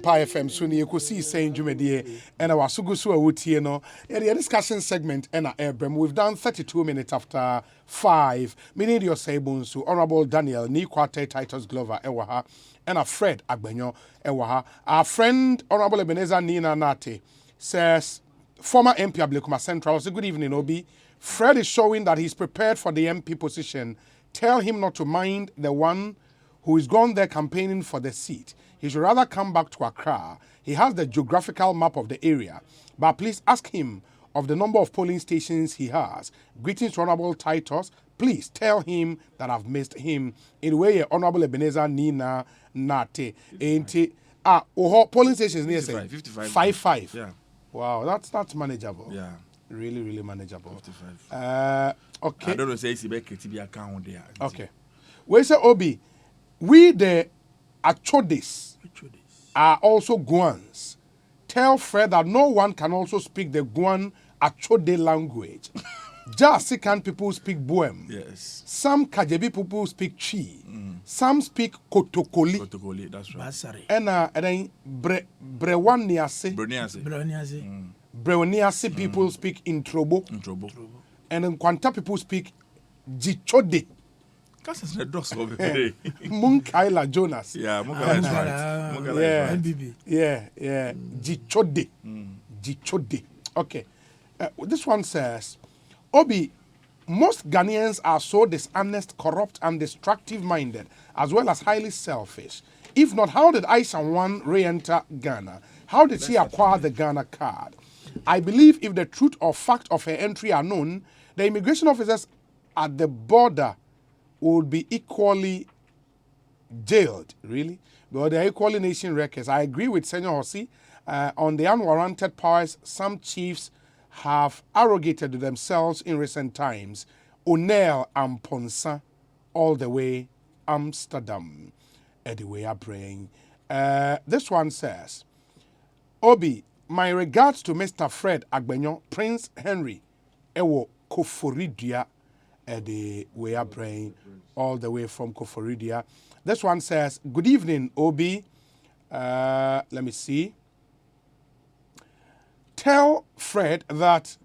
FM so ne Ekosiisen dwumedie and our sugusu awutie no the discussion segment and Abraham. We've done 32 minutes after 5. Meaning your sabun so Honorable Daniel ni Kwate Titus Glover ewaha and a Fred Agbenyo ewaha. Our friend Honorable Ebenezer Nina Nate says former MP Ablekuma Central. So good evening, Obi. Fred is showing that he's prepared for the MP position. Tell him not to mind the one who is gone there campaigning for the seat. He should rather come back to Accra. He has the geographical map of the area. But please ask him of the number of polling stations he has. Greetings to Honorable Titus. Please tell him that I've missed him. In a way, Honorable Ebenezer Nina Nate. Polling stations near 55. 55. Yeah. Wow, that's manageable. Yeah. Really, really manageable. 55. Okay. I don't know say it's a account there. Okay. We say Obi, we the Achodis are also Guans. Tell Fred that no one can also speak the Guan Achode language. Just Sikan people speak Boem. Yes. Some Kajebi people speak Chi. Some speak Kotokoli. Kotokoli, that's right. Basari. And then Brewaniase. Brewaniase people speak Introbo. And then Kwanta people speak Jichode. That's the dogs over Munkaila Jonas. Yeah, Munkaila MBB. Yeah. Jichode. Jichode. Okay. This one says, Obi, most Ghanaians are so dishonest, corrupt, and destructive-minded, as well as highly selfish. If not, how did Aisha re-enter Ghana? How did she acquire the Ghana card? I believe if the truth or fact of her entry are known, the immigration officers at the border would be equally jailed, really. But they're equally nation wreckers. I agree with Senor Hossi. On the unwarranted powers some chiefs have arrogated to themselves in recent times. O'Neill and Ponsa, all the way Amsterdam. Anyway, I'm praying. This one says, Obi, my regards to Mr. Fred Agbenyo, Prince Henry, Ewo Koforidia, the way I'm praying, all the way from Koforidia. This one says, good evening, Obi. Let me see. Tell Fred that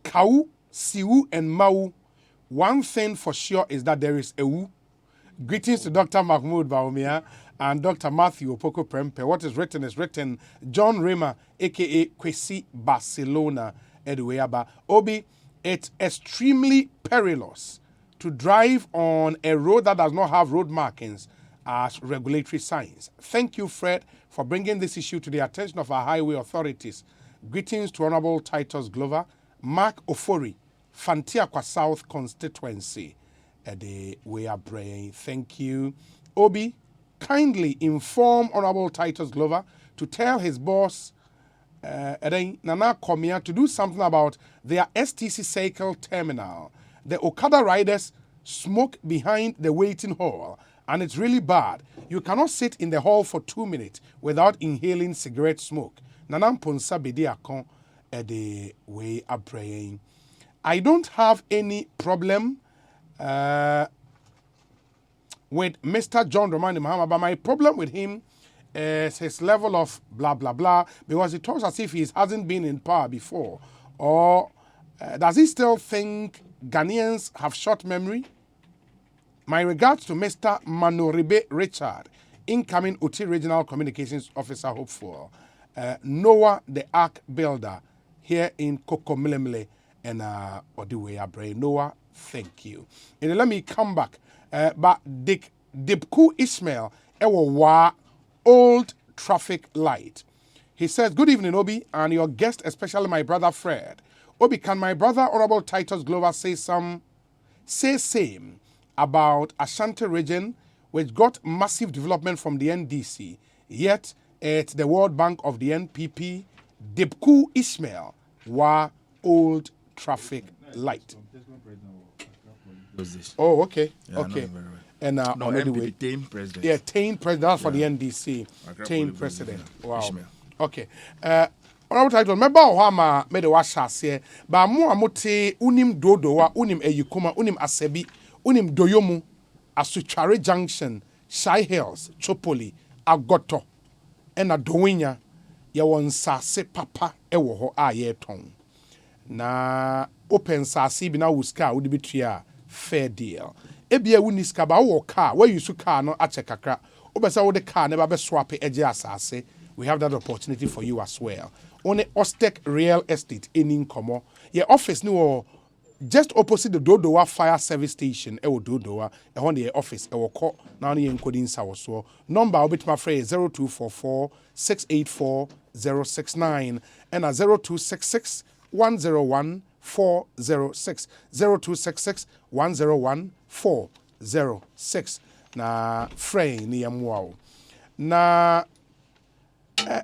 Kau, Siwu, and Mau, one thing for sure is that there is a Wu. Greetings to Dr. Mahmoud Baumia and Dr. Matthew Opoko Prempe. What is written. John Rima, a.k.a. Kwesi Barcelona, Edueaba. Obi, it's extremely perilous to drive on a road that does not have road markings as regulatory signs. Thank you, Fred, for bringing this issue to the attention of our highway authorities. Greetings to Honorable Titus Glover, Mark Ofori, Fantiaqua South Constituency. The way are praying. Thank you. Obi, kindly inform Honorable Titus Glover to tell his boss, Nana Komia, to do something about their STC cycle terminal. The Okada riders smoke behind the waiting hall, and it's really bad. You cannot sit in the hall for 2 minutes without inhaling cigarette smoke. Nana Ponsa Bediakon, the way are praying. I don't have any problem with Mr. John Romani Mahama, but my problem with him is his level of blah, blah, blah, because it talks as if he hasn't been in power before. Or does he still think Ghanaians have short memory? My regards to Mr. Manoribe Richard, incoming Uti Regional Communications Officer, hopeful. Noah, the Ark Builder, here in Kokomilemle and Odiwe Abre. Noah, thank you. And let me come back. But Dipku Ismail, Ewa Old Traffic Light. He says, good evening, Obi, and your guest, especially my brother Fred. Obi, can my brother, Honorable Titus Glover, say same about Ashanti region, which got massive development from the NDC, yet it's the World Bank of the NPP, Dipku Ismail, Old Traffic Light. Oh, okay. Yeah, okay. Well. And no, NPP, Tain president. Yeah, Tain president. That's for the NDC. Tain president. Wow. Ishmael. Okay. Honorable Title, remember how ma made the wash here, but more amote unim dodoa, unim eyukuma, unim asebi, unim doyomu, Asuchare Junction, Shai Hills, Chopoli, Agoto, ɛna Dowinya yɛwɔ nsase papa ɛwɔ hɔ a yɛtɔn na open nsase bi na wo sika wo de betua fair deal ebia wo ni sika ba wo car where you su car no ache kakra obesa wo de car ne ba be swap eje asase we have that opportunity for you as well on Ostek Real Estate in Nkomo your office ni wo just opposite the Dodowa Fire Service Station ewo Dodowa ehon the office ewo ko na no encoding sawo so number obetuma free 0244 684 069 and 0266 101 406 0266 101 406 na frey ni yamwao na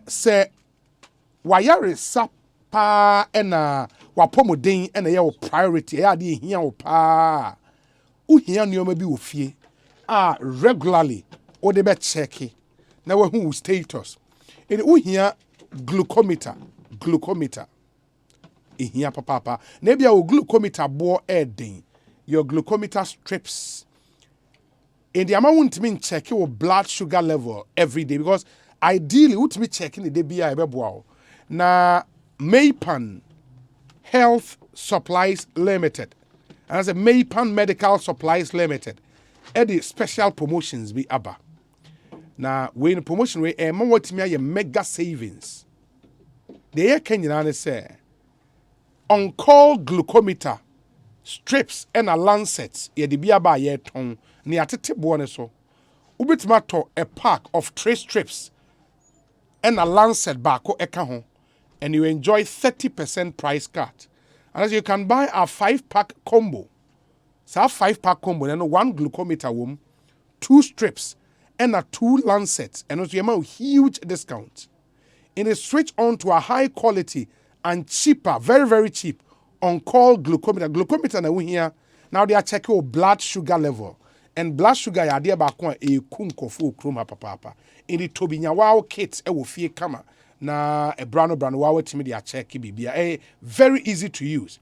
se wayare sapa ena wapomodin ena ye wo priority ya de hia wo pa uhia nioma bi wo fie regularly o de be check na we hu status ene uhia glucometer ihia papa na bia wo glucometer bo eden your glucometer strips in the amount to check your blood sugar level every day because ideally what me checking the day bia ebeboa na Maypan Health Supplies Limited and as a Maypan Medical Supplies Limited the special promotions be aba na we in promotion we e mo watimi aye mega savings the year Kenyan say on call glucometer strips and a lancet ye de bia ba ye ton ni atete bo ne so ubitima to a pack of 3 strips and a lancet bako eka ho and you enjoy 30% price cut and as you can buy a 5-pack combo so a 5-pack combo and 1 glucometer wom 2 strips and a 2 lancets and also you huge discount in a switch on to a high quality and cheaper very very cheap on call glucometer na we here now they are checking your blood sugar level and blood sugar ya dey ba ko e kunkofo kroma papa in the tobinya wow kit e wo fie kama na e brano wow timi dey check bibia very easy to use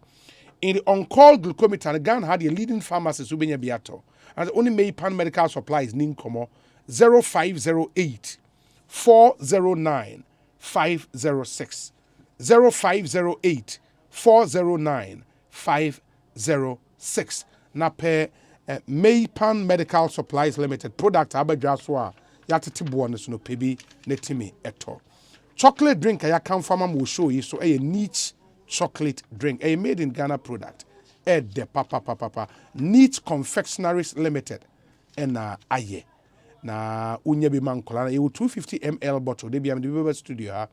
in the on call glucometer Ghana had a leading pharmacist who benya biato and only Maypan Medical Supplies Ninkomo 0508 409 506 0508 409 506 na pe Maypan Medical Supplies Limited product abadwa so a yatete bo no so no pebi netimi eto chocolate drink ya kan fama mo show yi so niche chocolate drink made in Ghana product de papa Neat Confectionaries Limited aye na unya bi mankola na 250 ml bottle de biam de studio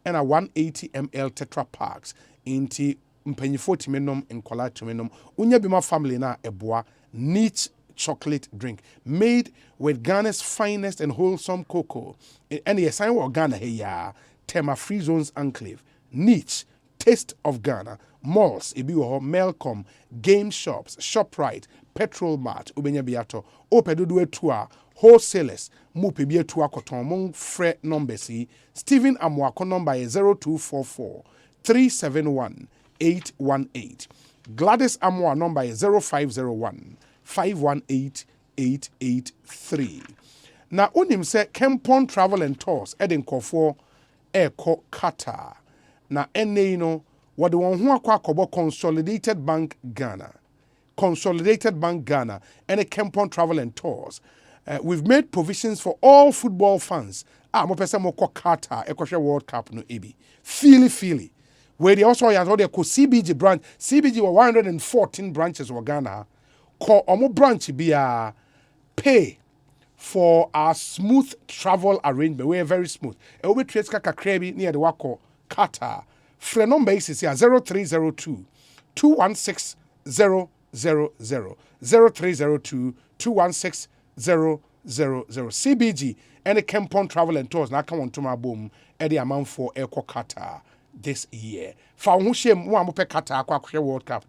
and a 180 ml tetra packs inti mpanyifo timenom nkola timenom unya bi ma family na eboa Neat chocolate drink made with Ghana's finest and wholesome cocoa and yes I wa Ghana here Tema Free Zones Enclave Neat Taste of Ghana malls ebi wo Melcom game shops ShopRite Petrol Mart ubenya biato opedodo etua wholesalers mupe bi etua koton mon frɛ numbers yi Stephen Amwako number is 0244 371 818 Gladys Amwa number is 0501 518 883 na onim sɛ Kempon Travel and Tours edenkofo eko Qatar na ene no what the one who akwa Consolidated Bank Ghana and a Kempon Travel and Tours. We've made provisions for all football fans. Mo pesa mo ko Qatar ekoshe World Cup no ebi. Feely. Where they also has all the CBG branch. CBG were 114 branches of Ghana. Ko omo branch be pay for our smooth travel arrangement. We're very smooth. E obi trace kaka krebi near the wako Qatar. Free number is here 0302 216 000 0302 216 000 CBG and the Kempon Travel and Tours now come on to my boom at the amount for Eko Qatar this year. For who shame one Qatar World Cup,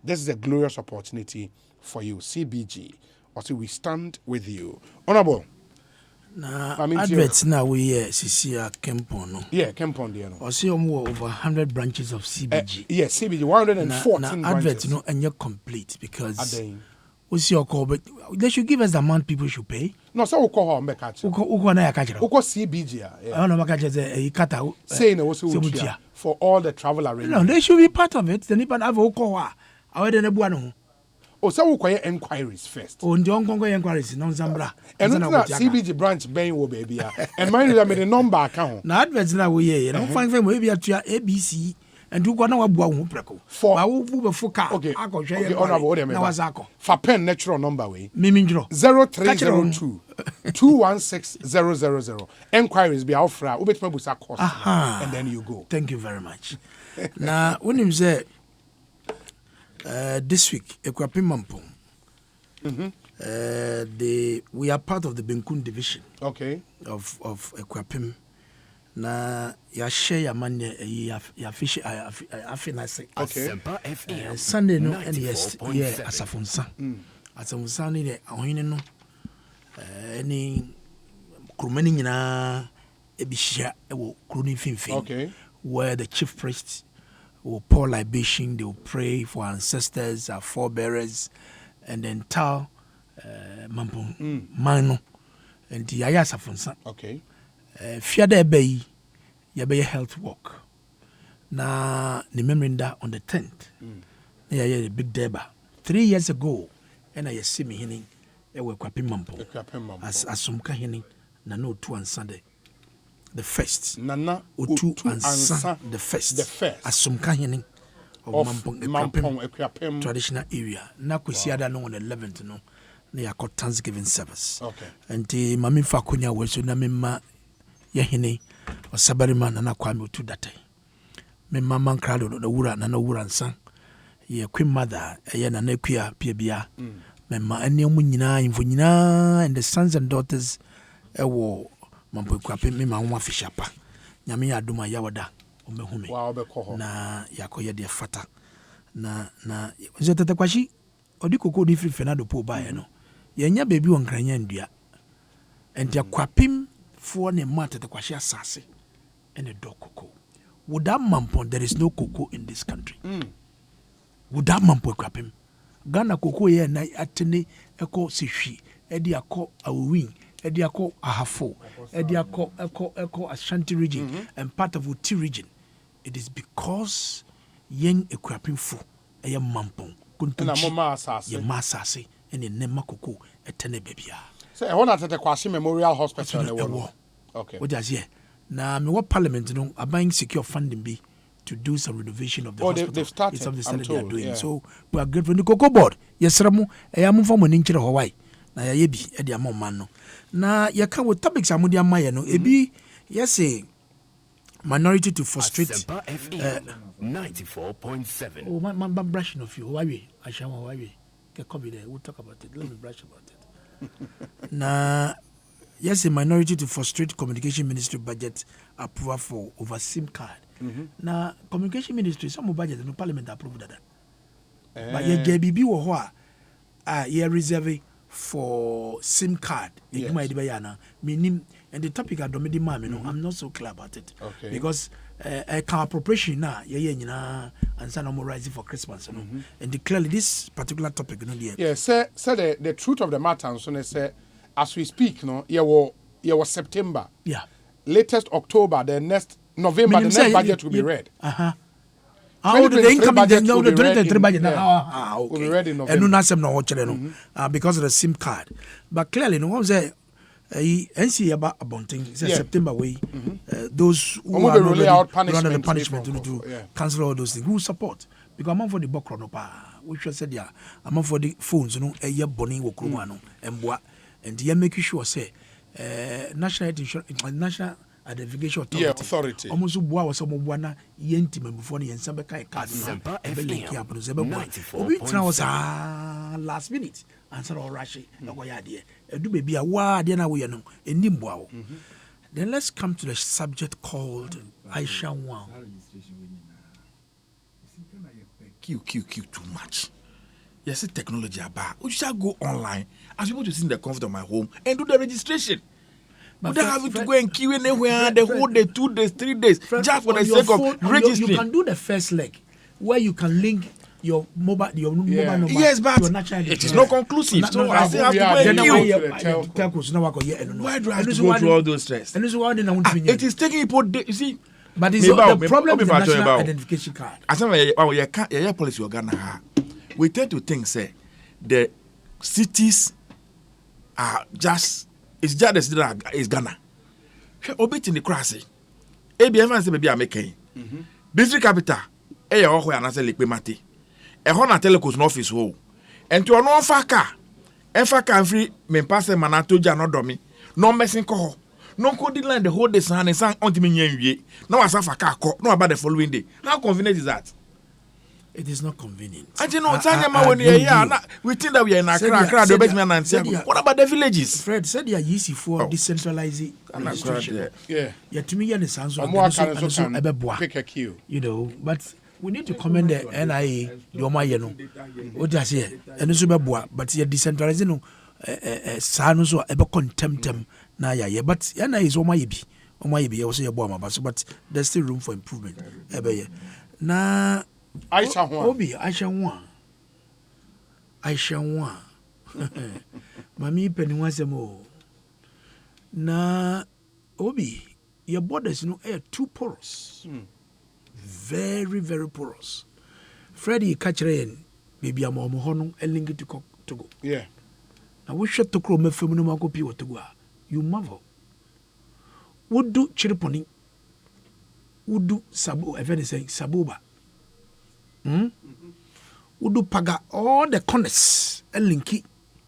this is a glorious opportunity for you. CBG. Also, we stand with you. Honorable. Na adverts now we CC Kempon no. Yeah, Kempon there no. Also over 100 branches of CBG. Yes, CBG 114 na adverts no and you're complete because we see your call but they should give us the amount people should pay. No, so we call her catch. Uko na ya catch. Uko CBG. I don't know what catch is kata. Saying also for all the travel arrangements. No, they should be part of it. The Nipan have uko. I would never buano. Oh, so we require enquiries first. Oh, the ongoing enquiries, non Zambra. And CBG branch Ben will be and mind you, I made a number account. Now, adverts now we find them maybe at your ABC and do one hour preco. For our Fuka. Okay, honorable. Now, was for pen natural number way. Mimindro 0302 216 Enquiries be out for Ubet cost. And then you go. Thank you very much. Now, when you say this week, Ekwapim Mampong. We are part of the Benkun division. Okay. Of Ekwapim. Na ya share ya manye ya fish afinase. Okay. Sunday no and yes asafunsa. Asafunsa ni de ahoyine no any krumani nyina ebihia ewo kruni finfin. Okay. Where the chief priest will pour libation, they will pray for our ancestors, our forebearers, and then tell Mampong Mano and the Ayasa Fonsa. Okay. Fiada Bay, Yabe health walk. Na remembering on the 10th. Yeah, a big deba. 3 years ago, and I see me hinning, I will Kwapim Mampong. As Sumka hinning, na no 2 on Sunday. The first. Nana Utu and San, the first. As Sumka hinning of Mampong traditional area. Na Kusiada no on the 11th, no. They are called Thanksgiving service. Okay. And the Mami Fakunya was so Namima Yahine or Sabariman and Aquam to that day. Me Mamma Crowd the Wura and no Wuran San. Ye Queen Mother, a Yana Nequia, Piabia. Memma and Yamunina, Invunina, and the sons and daughters a war. Mampo Quapim, Mamma Fishapa. Yamia Duma Yawada, Omehumi. Wow, na Yakoya dear Fata. Na Zeta Kwashi, or do cocoa different Fernando Po by no. Yanya baby on Granyandia. And ya Quapim for ne matter the Quashia Sassy and a dog cocoa. Would that Mampon, there is no cocoa in this country. Would that Mampo Quapim? Ghana cocoa ye na atene echo sishi, Ediako a wing, Ediako a hafo, Ediako echo Ashanti region and part of Uti region. It is because yen equapim fu a yam Mampon. Ye masase and in Nema cocoa a tene babia. So I want to take Kwasi Memorial Hospital in the world. Okay. What does ye? Now, me what parliament no are buying secure funding be to do some renovation of the hospital. They've started. It's something I'm that told, they are doing. yeah. So we are grateful. The cocoa board. Yes, Ramu. I am from Moninchira Hawaii. Na ya yebi edi amon no. Na ya can with topics amudi amaya no. Ebi yes a minority to frustrate. 94.7. Oh, man, brushing of you. Why I shall why get copy there. We'll talk about it. Let me brush about it. Na yes, a minority to frustrate communication ministry budget approval for over SIM card. Now, communication ministry, some budget no parliament approved that. But ye JBB wo ho a ye reserve for SIM card. Yes. Meaning, and the topic I don't know, I'm not so clear about it. Okay. Because I can appropriation now, and some more rising for Christmas. And clearly this particular topic, Yeah, say the truth of the matter, so say as we speak, no, yeah, was September. Yeah. Latest October, the next November, the next budget will be read. How the incoming the 2023 budget will be read in November. And because of the SIM card. But clearly, no one say NC about September way. Those who are really out punishment to cancel all those things. Who support? Because I'm for the Bokronopa, which was said, yeah, I'm for the phones, a year bonnie wokrumano and bois. And they make sure say national identification authority. Almost boa was some wana yenti before the Ensabeka card. Last minute answer all Rashi. Do baby a word na we know in Nimbo. Then let's come to the subject called Aisha Wow. Q too much. Yes, technology about. We shall go online as people to sit in the comfort of my home and do the registration. Without having to go and queue anywhere the whole day, 2 days, 3 days, just for the sake of registering. You can do the first leg where you can link your mobile number. Yes, but your national it is ID. not conclusive. So I still have to go Then and why queue. telcos now wako yeah no. Why do I have to go through all those stress? And this is why they don't want It is taking people. You see, but it's the problem is the national about identification card. I say, your policy of Ghana. We tend to think, say, the cities are just. It's just the city that is Ghana. Obit in the crassy. ABM say baby American. District capital. Eya ho ya na say lekpe mate. E ho na telecos no office ho. And to no faka. Enfaka free me pass manato ja no domi. No messing ko ho. No code line the whole day san and san until me nwie. No asafa ka ko. No about the following day. How convenient is that? It is not convenient. And you know, when you're here, we think that we are in Accra. What about the villages? Fred said you are easy for decentralizing administration. Yeah, to me, the sounds of pick a queue. You know, but we need to commend the NIA, the Omayeno. What does he? And also, but you're decentralizing. Sanos or ever contemptem na yeah, but NIA is Omayibi, also your bomber, but there's still room for improvement. Na Aisha Wan. Mami penny na Obi, your borders, are too porous. Very, very porous. Freddie catch rain, maybe I'm on Hono and link it to go. Yeah. Now we shut to crow me feminine copy to go. You marvel. Would do chiriponi? Would do sabu, if anything, sabuba. Udu paga all the corners and linky.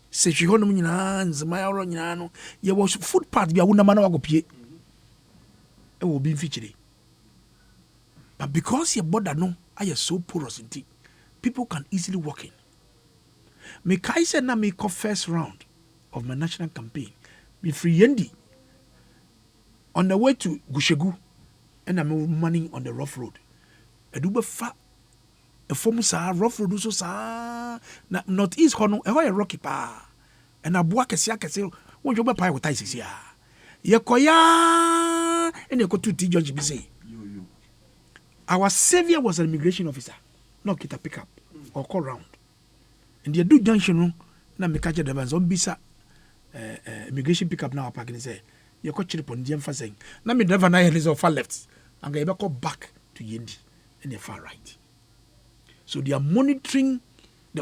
Say she honor me hands, my own. You was footpath be a woman go pie. It will be featured. But because your border no, I am so porous in tea, people can easily walk in. Me Kaisa na me first round of my national campaign. Me free yendi on the way to Gushegu, and I'm money on the rough road. I do fa. A form sa rough road so sa na northeast hono e ho ye rocky pa e na boa kese akese won jo be pai with ties ya ye koya and ye ko to judge be say our savior was an immigration officer not kita pick up or call round and they do junction no na me catch the vans on bisa immigration pick up now parking say ye ko chiri pon dem fa saying na me driver na here is far left and go be back to yendi and the far right. So they are monitoring,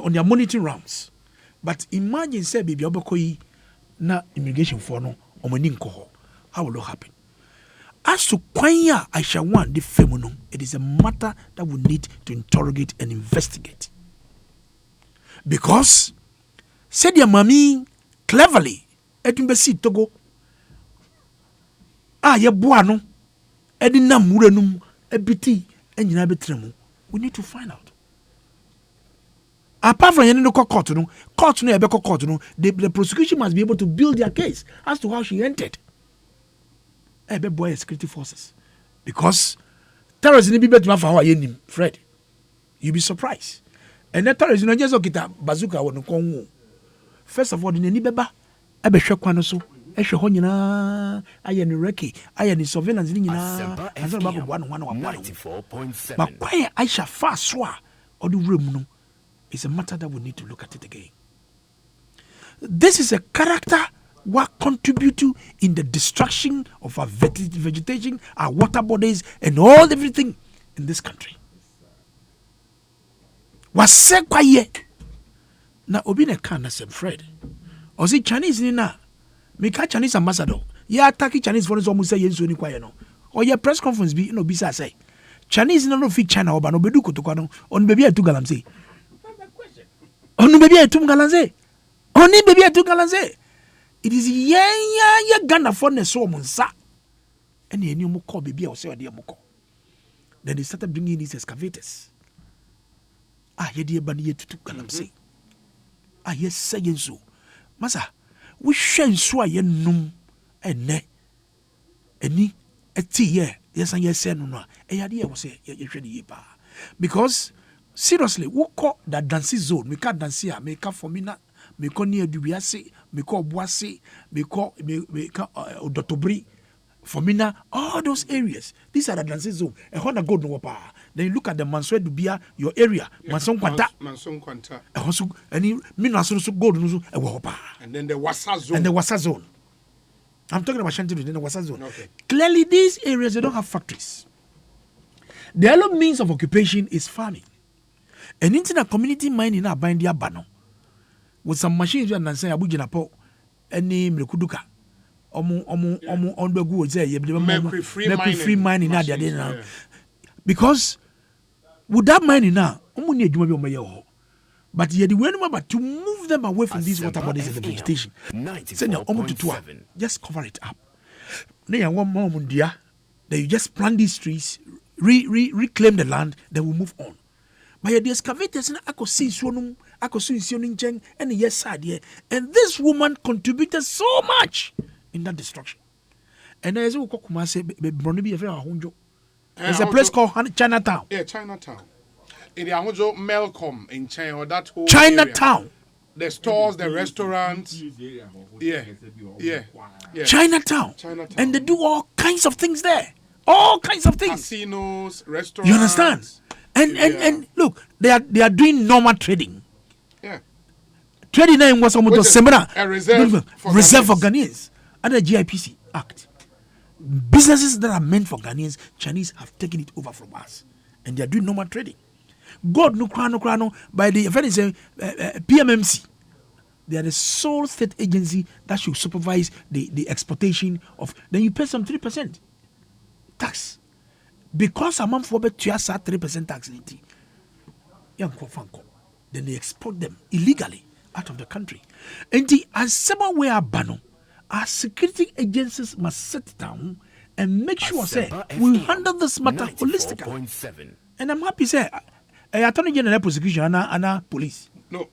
on their monitoring rounds. But imagine, say, baby, obakoi na immigration for no, omaninko. How will it happen? As to Kwanya Aisha Wan, the feminine, it is a matter that we need to interrogate and investigate. Because, said your mommy cleverly, etumbesi togo, ye buano, edina murenum, ebiti, and yinabetremu. We need to find out. Apart from any court, the prosecution must be able to build their case as to how she entered. Boy, security forces, because terrorism need be better for our Fred. You'll be surprised. And that terrorism just okita bazooka won Congo. First of all, the ni beba ebe hwekwan so ehwe ho nyina aye ni reki aye ni surveillance ni nyina anza ba ko 194.7 but why Aisha fast so a or the room no. It's a matter that we need to look at it again. This is a character what contribute to in the destruction of our vegetation, our water bodies, and everything in this country. Was said quiet. Now, Obina can say Fred. Or see Chinese in na. Me catch Chinese ambassador. Yeah, attack Chinese foreigners almost say yes, quiet no. Or your press conference be bisa say. Chinese no fit China or no bedu kotokwano on baby to galam say. Oni baby etum galanze. Oni baby etum galanze. It is ya Ghana for ne so monsa. Any mu call baby or say ade mu call. Then they started bringing these excavators. Ye de ban ye tutu galamse. Ye saying so. Masa, we shen so ye num ene. Eni eti ye yes and yes no. Ya de was say ye hwede ye pa. Because seriously, we call that dancing zone. Me can't dance here. Me can't for me na. Me call near Dubiase. Me call Boise. Me call Dotobri. Formina, all those areas. These are the transit zone. And when I go to Wapa, then you look at the Manswe Dubia, your area, Manson Quanta. Manson Quanta. And also, any Minaso go to Wapa. And then the Wasa zone. And the Wasa zone. I'm talking about Shanti, then the Wasa zone. Okay. Clearly, these areas, they don't have factories. The other means of occupation is farming. And internet community mining are buying their bano. With some machines, you understand, Abu Jinapo, any Mekuduka. Mercury free mining now. Because with that mining now, but yet the way but to move them away from these water bodies and the vegetation. Just cover it up. Then one more then you just plant these trees, reclaim the land, then we move on. But the excavators and Ekosiisen and yes side here. And this woman contributed so much in that destruction. And there's a place called Chinatown. Yeah, Chinatown. In the Ahujo Melcom in China, that whole Chinatown. Area. The stores, the restaurants. Yeah. Chinatown. And they do all kinds of things there. All kinds of things. Casinos, restaurants. You understand? And look, they are doing normal trading. Yeah. Trading name was almost similar. A reserve for Ghanaians under the GIPC Act. Businesses that are meant for Ghanaians, Chinese have taken it over from us, and they are doing normal trading. God no krano by the PMMC. They are the sole state agency that should supervise the exportation of. Then you pay some 3% tax because a month for bet 3% tax. Then they export them illegally out of the country. And as someone we are banned, our security agencies must sit down and make sure say we handle this matter holistically. And I'm happy say Attorney General prosecution and police. No,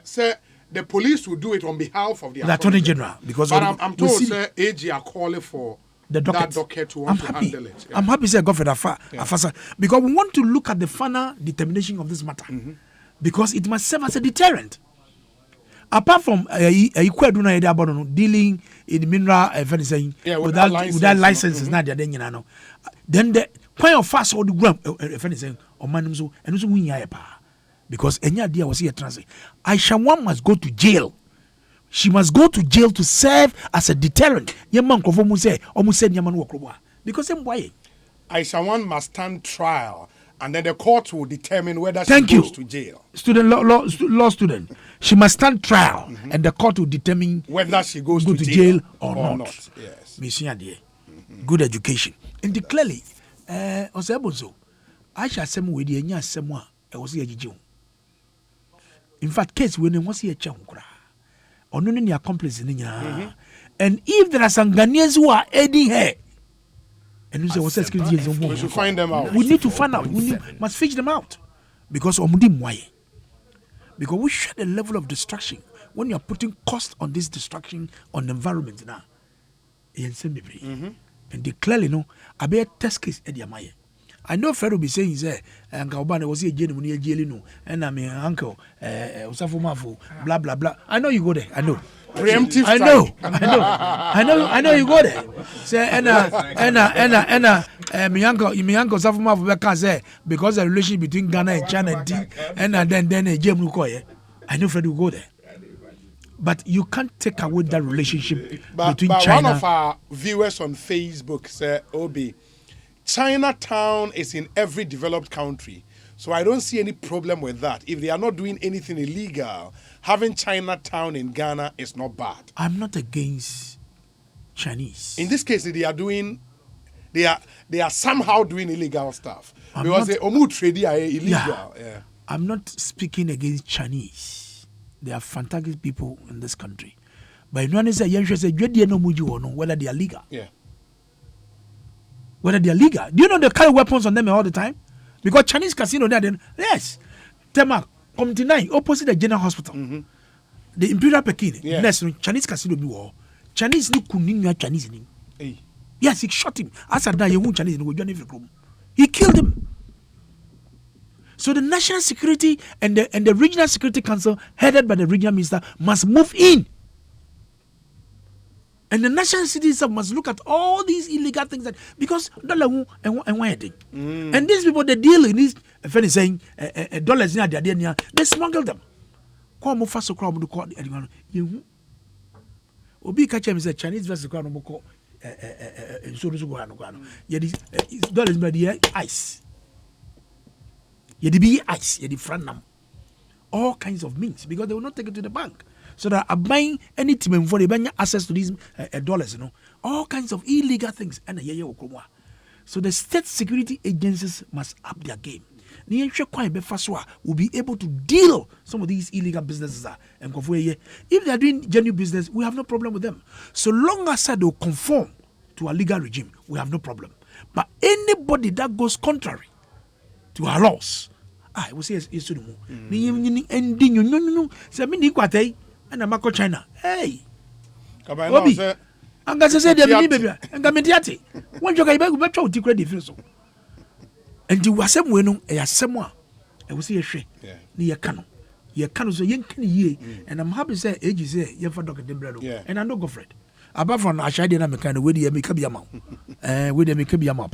sir, the police will do it on behalf of the Attorney General because. But I'm told sir, AG are calling for the docket. That docket to want to handle it. Yeah. I'm happy say go for the because we want to look at the final determination of this matter because it must serve as a deterrent. Apart from dealing in mineral without licenses, then the point of fast or the gram or manumso and also win because any idea was here transit. Aisha must go to jail. She must go to jail to serve as a deterrent. Because Aisha must stand trial. And then the court will determine whether she goes to jail. Law student. She must stand trial, and the court will determine whether she goes to jail or not. Yes. Good education. And clearly, Osebonso, I shall say with the Enya Semwa, I was here. In fact, case when there was here Chankra, or no any accomplice in India. And if there are some Ghanaians who are aiding her, and we should find them out. We need to find out. We must fish them out. Because we share the level of destruction. When you are putting cost on this destruction on the environment now, and they clearly know I be a test case at Yamaye. I know Fred will be saying, Uncle Obama was here, Jenny, and I'm your uncle, Usafumafu, blah, blah, blah. I know you go there. I know. Preemptive. I know you go there. Say my uncle Safuma Beka say because the relationship between Ghana and China and then James Lukoye. I know Fred will go there. But you can't take away that relationship between China. One of our viewers on Facebook said, Obi, Chinatown is in every developed country. So I don't see any problem with that. If they are not doing anything illegal, having Chinatown in Ghana is not bad. I'm not against Chinese. In this case, they are somehow doing illegal stuff. Because the Omu trading are illegal. Yeah. I'm not speaking against Chinese. They are fantastic people in this country. But no one say whether they are legal. Yeah. Whether they are legal. Do you know they carry weapons on them all the time? Because Chinese casino there, then yes. Tema, Community 9, opposite the General Hospital. The Imperial Pekin. Yeah. Next, Chinese casino be war. Chinese ni kuninga Chinese ni. Yes, he shot him. As I die, you Chinese in the he killed him. So the national security and the regional security council, headed by the regional minister, must move in. And the national citizens must look at all these illegal things that because dollar and wedding. And these people they deal in these if any saying dollars near they smuggle them. Come fast so crowd call you Obi catch him say Chinese vessel crowd no call so go no. Dollars by the ice. You be ice, you front them. All kinds of means because they will not take it to the bank. So that are buying any team for the access to these dollars, all kinds of illegal things. So the state security agencies must up their game. Will be able to deal some of these illegal businesses. If they are doing genuine business, we have no problem with them. So long as they will conform to a legal regime, we have no problem. But anybody that goes contrary to our laws, I will say it's to the and I'm China. Hey, Obi, I'm going to say the baby, and Gametiati. One joke I beg with your credit. And you were some winning a someone. I will see a shake near Cano. Ye cannot so young ye, and I'm happy to say, ages here, you for Dr. Debrado, and I know Goffred. Above from I shall not kind of with the Mikabiyama, and with the Mikabiyama.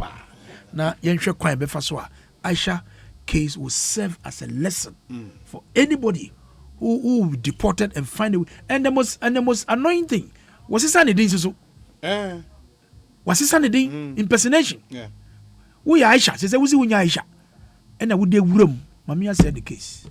Now, young shall quite be Faswa. Aisha case will serve as a lesson for anybody who deported and find a way. And the most annoying thing was his son so was his son impersonation. Yeah. We Aisha says I was in Aisha. And I would do room. Mamia said the case.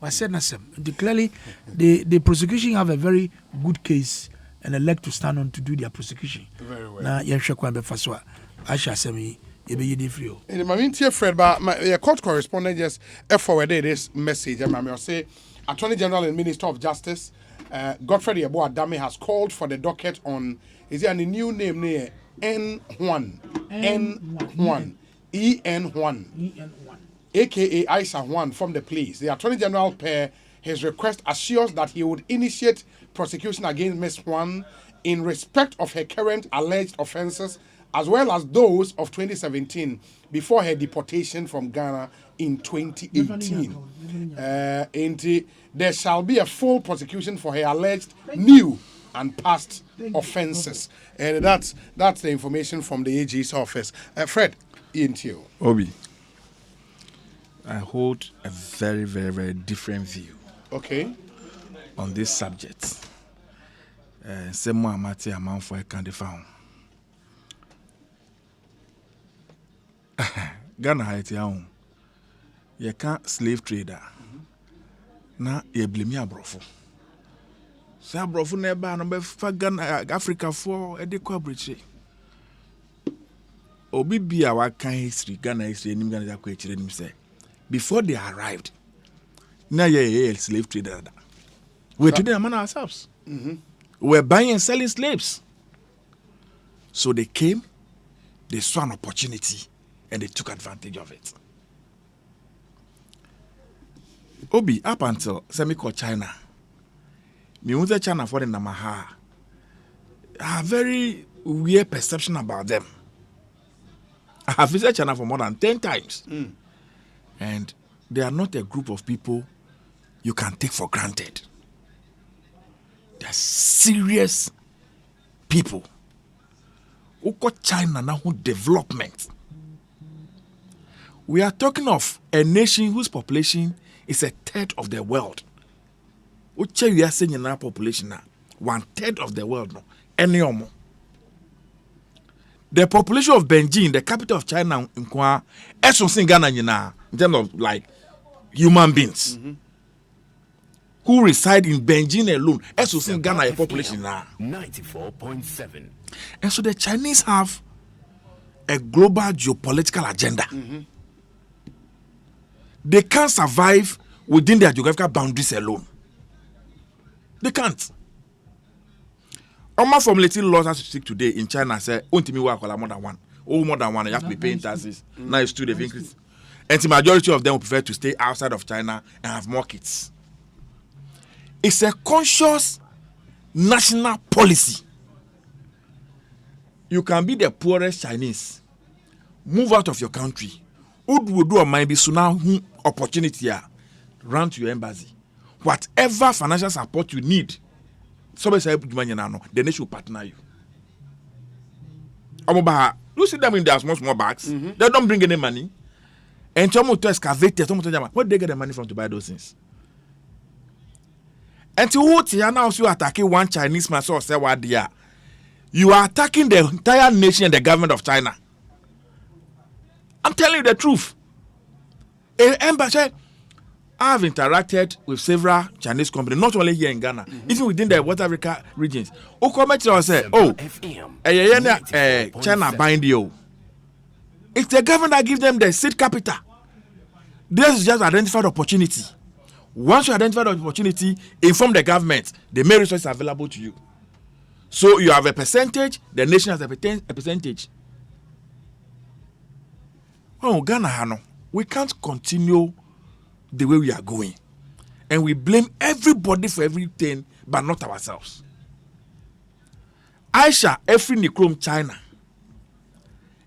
I said Nasem. Clearly the prosecution have a very good case and a leg to stand on to do their prosecution. Very well. Now Yeshakwan Befaswa. Aisha Semi in my dear Fred, but my court correspondent just forwarded this message. And I say Attorney General and Minister of Justice, Godfrey Yeboah Adame has called for the docket on, is there a new name near N1, EN1, aka Isa 1 from the police. The Attorney General, per his request, assures that he would initiate prosecution against Ms. 1 in respect of her current alleged offences, as well as those of 2017 before her deportation from Ghana in 2018. There shall be a full prosecution for her alleged new and past offences. And that's the information from the AG's office. Fred, into you. Obi, I hold a very, very, very different view. Okay. On this subject. Same Mati amount for a candy found. Ghana Haiti home. You can't slave trader. Na you blame me abrofo. Say abrofo never no for Ghana Africa for edekwa breche. Obi bia wa kan history Ghana history nim Ghana akwa chire nim say before they arrived. Na ye slave trader. We're trading among ourselves. We're buying and selling slaves. So they came, they saw an opportunity, and they took advantage of it. Obi, up until semi-called China, me went China for the Namaha. I have very weird perception about them. I have visited China for more than 10 times. And they are not a group of people you can take for granted. They are serious people. Who got China now development. We are talking of a nation whose population is a third of the world. What we are saying in our population now? 1/3 of the world no. Any more. The population of Beijing, the capital of China, in Ghana, in terms of like human beings who reside in Beijing alone, in Ghana, a population now 94.7. And so the Chinese have a global geopolitical agenda. They can't survive within their geographical boundaries alone. They can't. Oma formulating laws as we speak today in China say, "Untimi work more than one. Oh, more than one. You have to be paying taxes." Now it's 2 they've increased, and the majority of them will prefer to stay outside of China and have more kids. It's a conscious national policy. You can be the poorest Chinese, move out of your country. Would do a might be now opportunity here. Run to your embassy. Whatever financial support you need Somebody say the nation will partner you. You see them in their small bags. They don't bring any money. And some to excavate, where they get the money from to buy those things? And to what you are now attacking one Chinese man, so say what they are. You are attacking the entire nation and the government of China. I'm telling you the truth. I have interacted with several Chinese companies, not only here in Ghana, even within the West Africa regions. Who come and say, China buying you. It's the government that gives them the seed capital. This is just identified opportunity. Once you identify the opportunity, inform the government, the main resources are available to you. So you have a percentage, the nation has a percentage. Oh, Ghana, we can't continue the way we are going. And we blame everybody for everything, but not ourselves. Aisha, every Nikrom, China.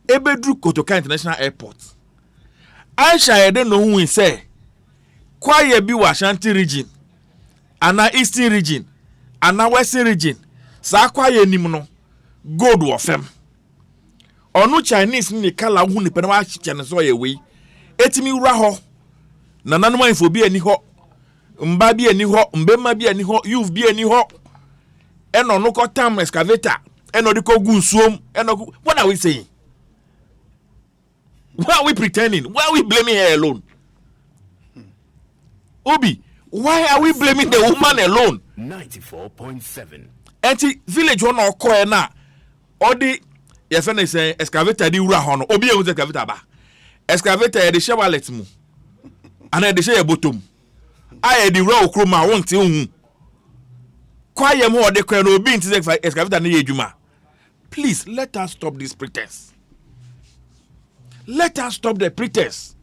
Ebedru Kotoka International Airport. Aisha, I don't know who we say. Kwaye bi Ashanti region, ana Eastern region, ana Western region. Sa kwaye nimuno, gold wa fem. Onu Chinese ni kala hu ni penawa Chinese so ye we. Etimi wura ho. Na nanoma info bi ani ho. Mba bi ani ho, mbema bi ani ho, youth bi ani ho. Eno no ko tam excavator, eno di ko gu nsuom, what are we saying? Why are we pretending? Why are we blaming her alone? Obi, why are we blaming the woman alone? 94.7. Enti village one or koe na odi your friend is saying excavator di ura hono. Obi e excavator ba. Excavator e de she wallet mu. Ana e de she e bottom. Aye di ura okro ma won ti hu. Kwaye mo ode koe no obi nti excavator na ye adwuma. Please let us stop this pretense. Let us stop the pretense.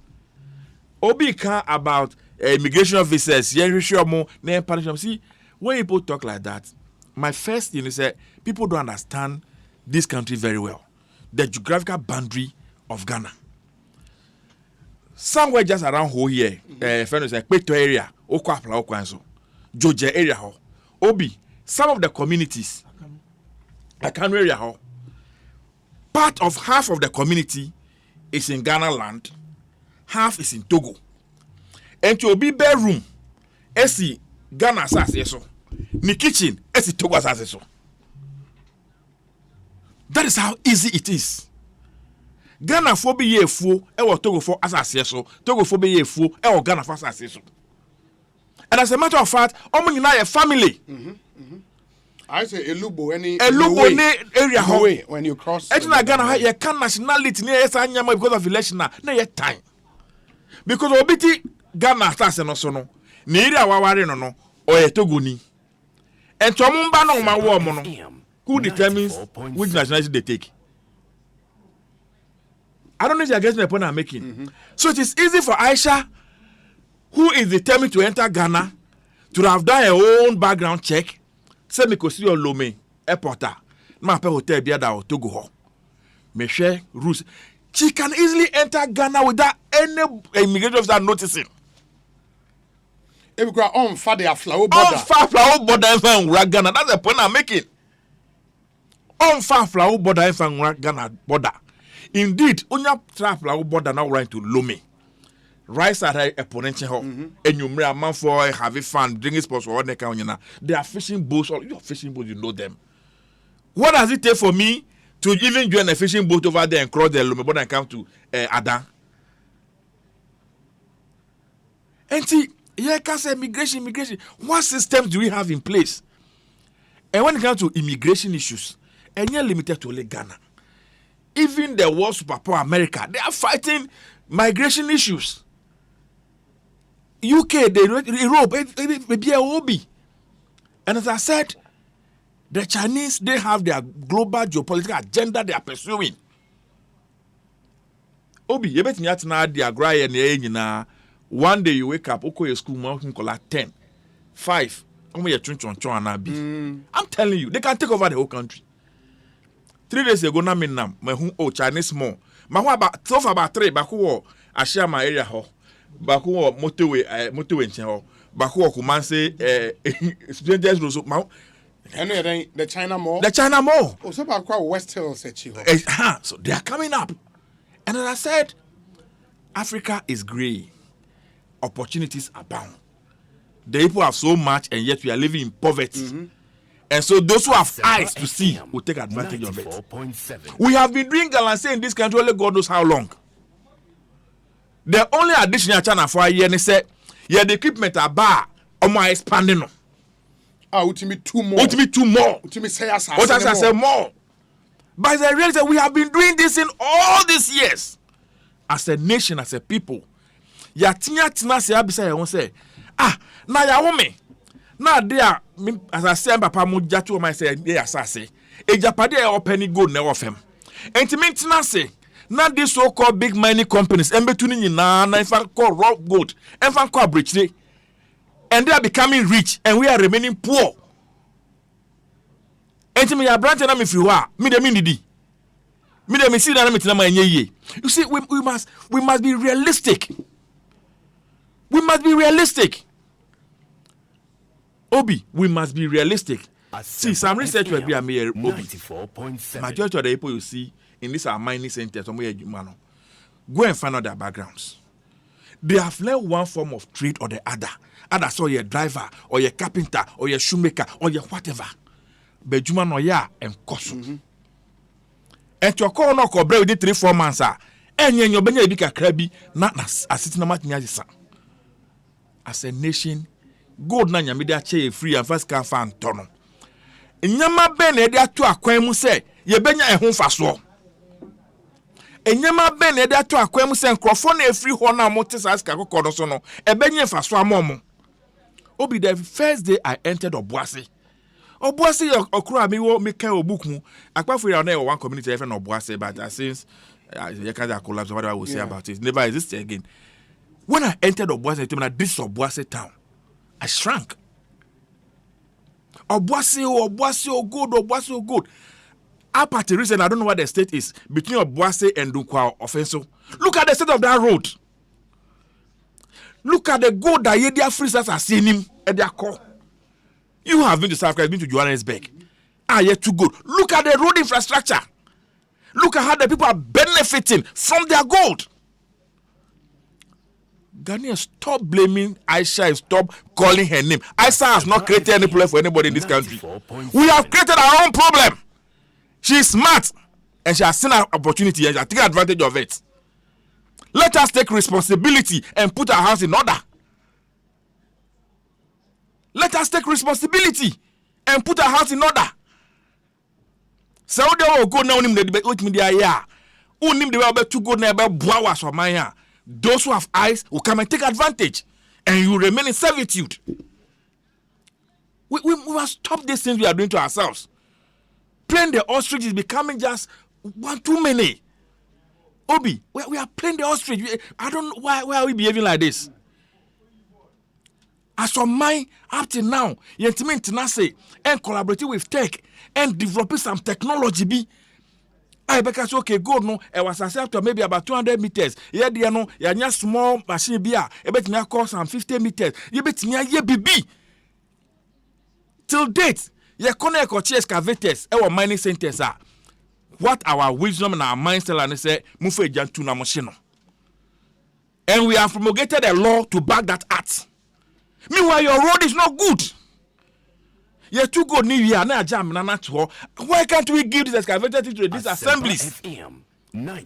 Obi can about immigration officers, see, when people talk like that, my first thing is that people don't understand this country very well. The geographical boundary of Ghana. Somewhere just around here, Ekweto area, Okwapla, Okwanso, Georgia area, Obi, some of the communities, Akanu area, part of half of the community is in Ghana land, half is in Togo. And to be bedroom, esi Ghana asase so. Ni kitchen, esi Togo asase so. That is how easy it is. Ghana for be ye fu, ewo Togo for asase so. Togo for be ye fu, ewo Ghana for asase so. And as a matter of fact, omo nyina ye family. I say Elubo area ho when you cross. Ejina Ghana ye can nationality ne esa nyama because of election na ye time. Because obiti Ghana stars no so no. Ni area waware no no oye Togo ni. And to mumba no ma wo mo no. Who determines which nationality they take? I don't know if you are getting the point I'm making. So it is easy for Aisha, who is determined to enter Ghana, to have done her own background check. Say me ko si Lome airporta. Ma pe hotel bia da Togo ho. Me share rules. She can easily enter Ghana without any immigration officer noticing. If we go on for the flower border. On far flower border in Ghana. That's the point I'm making. On far flower border in Ghana border. Indeed, onya flower border now right to Lome. Rice at a ponential ho. And you may a man for having fun, drinking sports or what they are fishing boats or you're fishing boats, you know them. What does it take for me to even join a fishing boat over there and cross the Lome border and come to Adan? And see, yeah, can say immigration. What systems do we have in place? And when it comes to immigration issues, and you're limited to only Ghana. Even the world superpower America, they are fighting migration issues. UK, Europe, maybe a hobby. And as I said, the Chinese, they have their global geopolitical agenda they are pursuing. Obi, you bet me at now, the agri and one day you wake up, okay, school, mountain color 10, 5. I'm telling you, they can take over the whole country. 3 days ago, na minam, my Chinese more. My about so far about 3, but who I share my area ho. Baku motorway in ho. Baku Kumanse students so And the China Mall. The China Mall. Oh, so about West Hills, So they are coming up. And as I said, Africa is grey. Opportunities abound. The people have so much, and yet we are living in poverty. Mm-hmm. And so those who have eyes to see will take advantage of it. We have been doing galamsey in this country only God knows how long. The only additional channel for a year is say, yeah, the equipment are bar or more expanding. Ultimately two more. Ultimately say more. But the reality, we have been doing this in all these years. As a nation, as a people. Tina say, na ya woman. Na there, as I say, Papa Muja to my say, yes, I say, a Japade or penny good never of him. And to me, say, not these so called big money companies, and between you now, and if I call raw gold, and if I call bridge, and they are becoming rich, and we are remaining poor. And to me, a branch and if you are, me the minidi. Me the see that you see, we must be realistic. We must be realistic. Obi, we must be realistic. See, some research will be a mere Obi. Majority of the people you see in this our mining centers, go and find out their backgrounds. They have learned one form of trade or the other. Either so you're a driver, or you're a carpenter, or you're a shoemaker, or you're whatever. But you man and kosu. And to call no cobre within 3-4 months, and your benya bika krabi, not as sitting on my as a nation. Gold na nyame de ache free and first can fan tono. Enyama ben e de ato akwan mu se ye benya ehun faso. Enyama ben e de ato akwan mu se nkrofo na free ho na mote sa ska kokodo so no e benya faso amomo. Obi the first day I entered Obuasi. Obuasi okura mi wo mi kan obuk mu. Akpafo ya na one community even Obuasi but since you can't collapse what I will say about it. Never exist again. When I entered Obuasi, this Obuasi town, I shrank. Obuasi, good. Up at the reason, I don't know what the state is between Obuasi and Dunkwa Offenso. Look at the state of that road. Look at the gold that Yedia freezers are seeing him at their core. You have been to South Africa, been to Johannesburg. Yet too good. Look at the road infrastructure. Look at how the people are benefiting from their gold. Ghanaians, stop blaming Aisha and stop calling her name. Aisha has not created any problem for anybody in this country. We have created our own problem. She is smart and she has seen an opportunity and she has taken advantage of it. Let us take responsibility and put our house in order. Let us take responsibility and put our house in order. Saudi will go now in the debate with me there. Unim the way to go never bowas or maya. Those who have eyes will come and take advantage, and you remain in servitude. We must stop these things we are doing to ourselves. Playing the ostrich is becoming just one too many. Obi, we are playing the ostrich. I don't know why are we behaving like this. As for mine, up till now, you say and collaborating with tech and developing some technology. I because okay, good no. I was accepted maybe about 200 meters. Yeah, you know, you small machine beer. I bet me cost some 50 meters. You bet me ye BB. Till date, you connect or excavators. Our mining centers are. What our wisdom and our minds tell and say, Mufe Jantu na machine. And we have promulgated a law to back that act. Meanwhile, your road is not good. You're too good, why can't we give this excavator to these assemblies?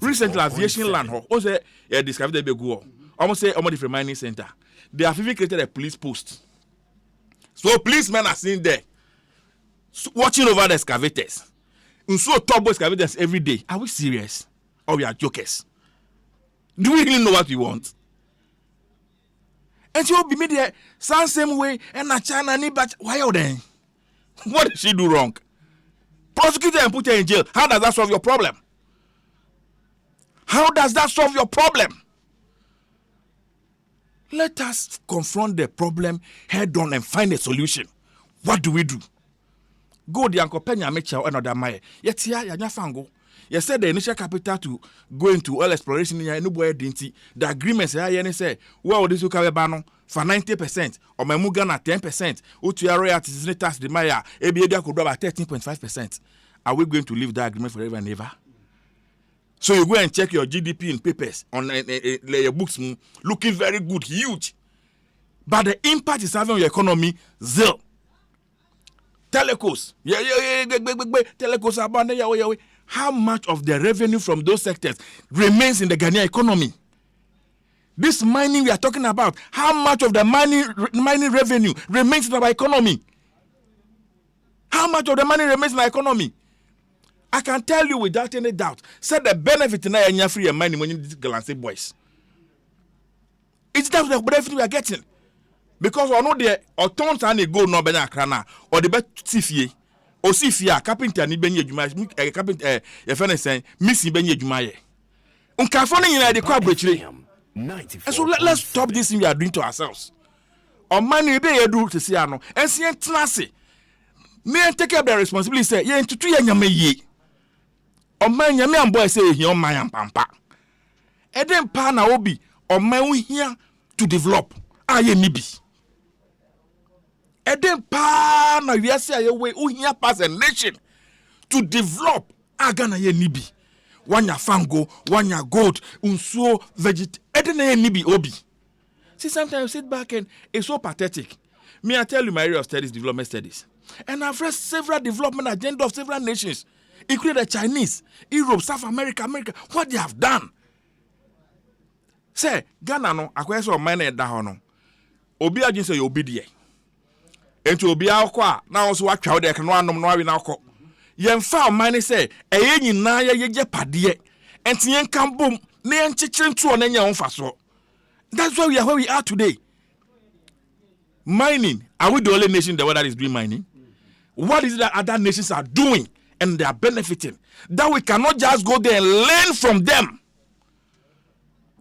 Recently, aviation land, also a discovered a go. Almost say almost different mining center. They have even created a police post. So policemen are sitting there watching over the excavators. And so turbo excavators every day. Are we serious? Or we are jokers? Do we really know what we want? And she will be made the same way and a China need but why are they? What did she do wrong? Prosecute her and put her in jail. How does that solve your problem? How does that solve your problem? Let us confront the problem head on and find a solution. What do we do? Go the uncle Penya Mitchell and other Maya. Yet here, Yanyafango. You said the initial capital to go into oil exploration in nobody didn't. The agreements I say, well, this will cover ban for 90%, or my Mugana 10%, Utu royalties tax the Maya, ABA could drop at 13.5%. Are we going to leave that agreement forever and ever? So you go and check your GDP in papers on your books, looking very good, huge. But the impact is having on your economy, zero. Telecos, telecos abandoned. How much of the revenue from those sectors remains in the Ghanaian economy? This mining we are talking about, how much of the mining revenue remains in our economy? How much of the money remains in our economy? I can tell you without any doubt, said the benefit in our free and mining when you Galamsey boys. It's that the benefit we are getting. Because we know the autons and go no benya krana or the bet tifie or sifia carpenter ni benye juma carpenter e fene sen missing benye juma ye. Unkafone in the crowd bridge. So let's stop this thing we are doing to ourselves. On money be you do to see ano and see tenase. Me take up the responsibility say ye ntutu ye nyame ye. On man nyame amboy say he on man pampa. E dem pa na obi on man here to develop. Aye ni bi. And then pa na wiase aye we uhia pass a nation to develop agana ye nibi wanya fango wanya gold unsuo veget edena ye nibi obi. See, sometimes you sit back and it's so pathetic. Me, I tell you my area of studies, development studies, and I've read several development agenda of several nations, including the Chinese, Europe, South America, what they have done. Say Ghana no akwese o man e da ho no obi agin say obi de enti obi akwa na wo so watwa de kan no anom no awi na akọ yemfa o man say eye nyina ye pade enti yen kan bom na yen chichire ntuo na nya wonfa so. That's why we are where we are today. Mining, are we the only nation in the world that is doing mining? What is it that other nations are doing and they are benefiting that we cannot just go there and learn from them?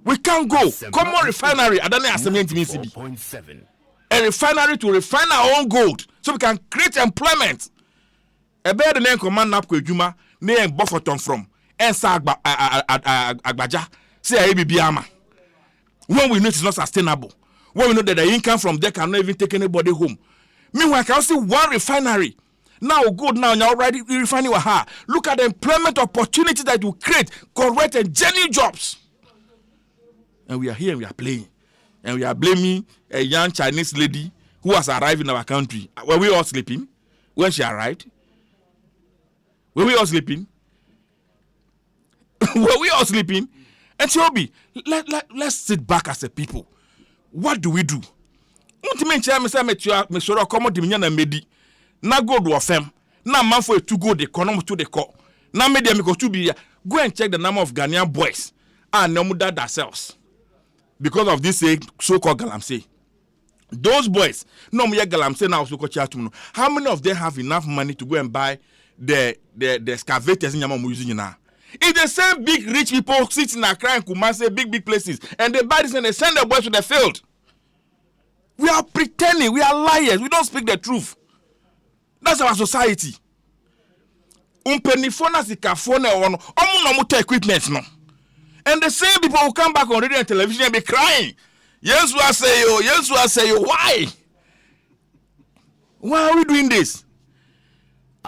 We can't go. Common refinery, I don't know a refinery to refine our own gold so we can create employment. A better name command Napko Juma, name Bufferton from, and Agbaja, say Abibiama. When we know it's not sustainable, when we know that the income from there cannot even take anybody home. Meanwhile, I can see one refinery. Now good now already refining her. Look at the employment opportunity that you create, correct and genuine jobs. And we are here and we are playing. And we are blaming a young Chinese lady who has arrived in our country. Were we all sleeping when she arrived? Were we all sleeping? Were we all sleeping? And Chobi, let's sit back as a people. What do we do? Na go do fem. Na man for to go the economy to the core. Na media me go to be go and check the number of Ghanaian boys and no muda themselves. Because of this so-called Galamsey. Those boys, no me Galamsey now so called Chatum. How many of them have enough money to go and buy the excavators in Yamamu using now? It's the same big rich people sitting in Accra and Kumasi, big places, and they buy this and they send the boys to the field. We are pretending, we are liars, we don't speak the truth. That's our society. Umpenifona sikafone ono, no muta equipment no. And the same people who come back on radio and television and be crying. Yes, I say you. Why? Why are we doing this?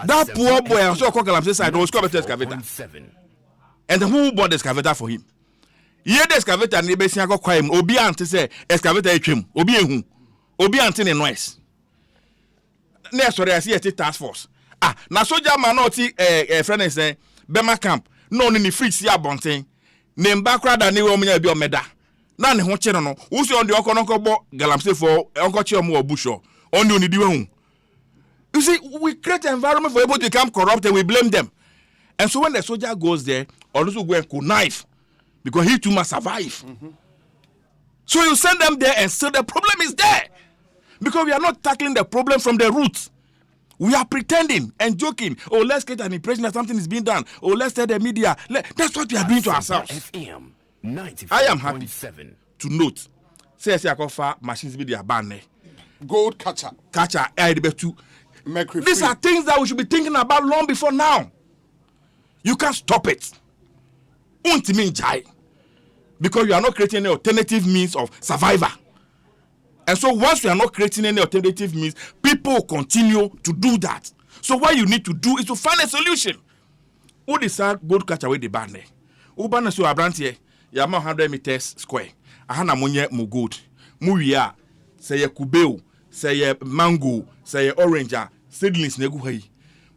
That poor boy, I'm so called Galamsey side, was called excavator. And who bought the excavator for him? Ye the excavator ni be sian go kwa him. Obi ante say excavator etwem. Obi ehu. Obi ante ne noise. Na sorry I see a task force. Na soldier man no ti friend say Bema camp. No ni free si abonten. Ne mbakra da ni wo mnya bi o meda. Na ne ho che no. Wo si on the okononko bo Galamsey for onko che omo obusho. On the onidi hu. You see, we create an environment for people to become corrupt and we blame them. And so when the soldier goes there, or those who go and connive, because he too must survive. Mm-hmm. So you send them there and still the problem is there. Because we are not tackling the problem from the roots. We are pretending and joking. Oh, let's get an impression that something is being done. Oh, let's tell the media. That's what we are doing to ourselves. FM, I am happy to note. Say I can find machines be their ban. Gold catcher. These are things that we should be thinking about long before now. You can't stop it. Because you are not creating any alternative means of survival. And so once we are not creating any alternative means, people continue to do that. So what you need to do is to find a solution. Who decide gold catch away the band? Ubana so abrantie, yama 100 meters square. Ahana munye mu gold. Muya, say ye kubeo, say ye mango, say ye orange, seedlings negu hai.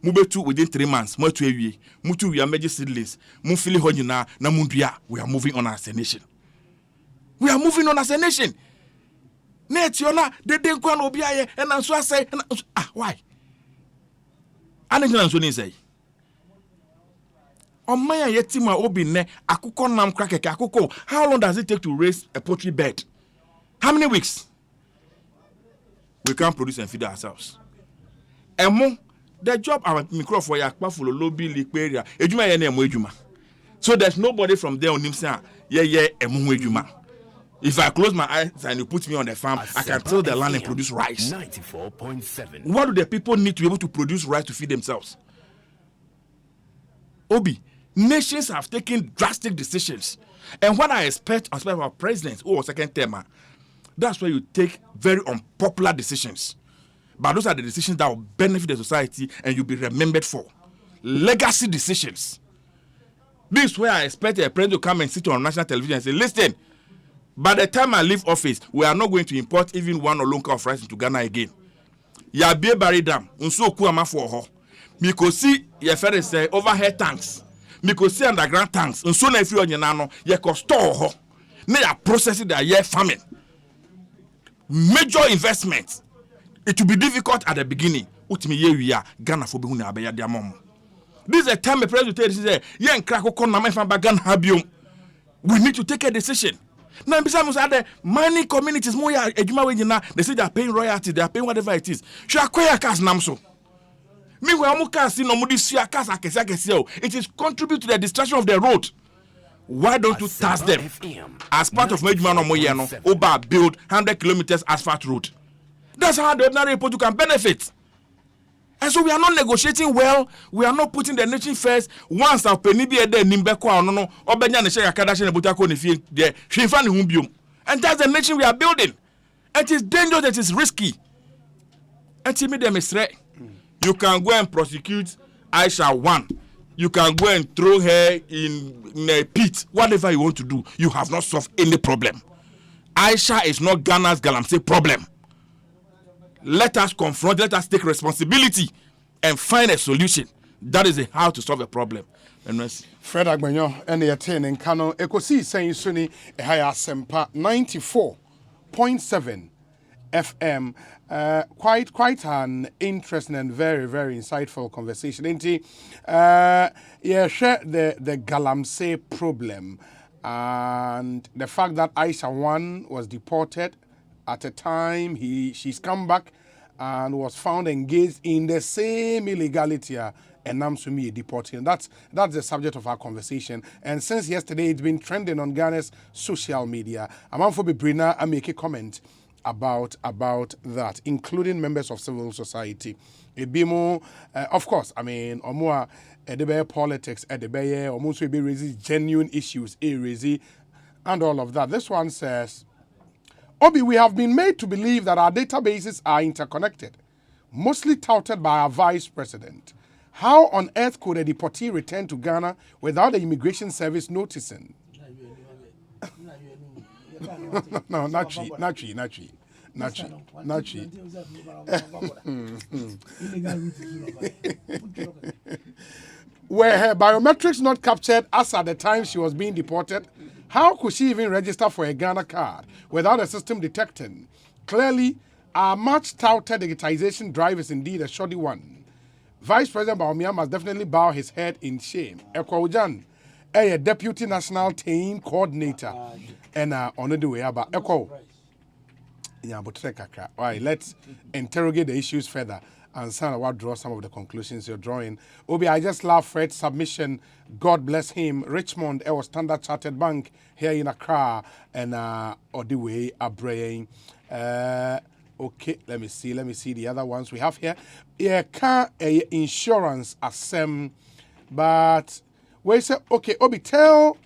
Mubetu within 3 months, mutu ewie. Mutu we are major seedlings. Mufili honyina na munduya. We are moving on as a nation. We are moving on as a nation. Netiona, they didn't go and obiaye, and I'm so I say, why? I didn't so say. On my yetima obine, akuko nam krake akuko. How long does it take to raise a poultry bed? How many weeks? We can't produce and feed ourselves. Emo, the job our micro for yakpa full lobby liqueria. Ejuma yene emo ejuma. So there's nobody from there on him saying, emo ejuma. If I close my eyes and you put me on the farm, I can till the land and produce rice. 94.7. What do the people need to be able to produce rice to feed themselves? Obi, nations have taken drastic decisions. And what I expect of our presidents or second term, that's where you take very unpopular decisions. But those are the decisions that will benefit the society and you'll be remembered for. Legacy decisions. This is where I expect a president to come and sit on national television and say, listen, by the time I leave office, we are not going to import even one or local of rice into Ghana again. Ya be buried dam, unso ku ama for ho. Me ko see ye fere say overhead tanks. Me ko see underground tanks. Unso na free onyana no ye ko store ho. Na ya process that ye farming. Major investment. It will be difficult at the beginning. Utimi ye wi a Ghana for be hu na abeya dia mom. This is a time the president tell say ye nkra kokon na man ba Ghana habium. We need to take a decision. Now, besides the mining communities, they say they are paying royalty, they are paying whatever it is. Should acquire cars namso. Meanwhile, it is contribute to the destruction of the road. Why don't you task them as part of Mejumano Moyano Oba build 100 kilometers asphalt road? That's how the ordinary people can benefit. And so we are not negotiating well. We are not putting the nation first. Once our penny be there, Nimbeko no Obenya ne share Kardashian and Butako Nifi there. And that's the nation we are building. It is dangerous, it is risky. And to me, them is threat. You can go and prosecute Aisha 1. You can go and throw her in a pit. Whatever you want to do, you have not solved any problem. Aisha is not Ghana's Galamsey problem. Let us confront, let us take responsibility and find a solution. That is how to solve a problem. Fred Agbenyo, and the attain in Kano, Ekosiisen Suni, Ehaya Sempa 94.7 FM. Quite an interesting and very, very insightful conversation. Share the Galamsey problem and the fact that Aisha 1 was deported. At a time, she's come back and was found engaged in the same illegality and Namsumi deporting. That's the subject of our conversation. And since yesterday, it's been trending on Ghana's social media. Amanfo Bebrina, I make a comment about that, including members of civil society. Ebimo, of course, I mean, Omua, Edebe politics, Edebe, Omunso Ebe raises genuine issues, and all of that. This one says, Obi, we have been made to believe that our databases are interconnected, mostly touted by our vice president. How on earth could a deportee return to Ghana without the immigration service noticing? No, not she. Were her biometrics not captured as at the time she was being deported? How could she even register for a Ghana card without a system detecting? Clearly, our much touted digitization drive is indeed a shoddy one. Vice President Bawumia must definitely bow his head in shame. Ekwojan, a deputy national team coordinator, and on the way about Ekwo. Right, let's interrogate the issues further and draw some of the conclusions you're drawing. Obi, I just love Fred's submission. God bless him. Richmond, our Standard Chartered Bank here in Accra, and Odiwe Abraying. Okay, let me see the other ones we have here. Yeah, car insurance assem, but where he said, okay, Obi, tell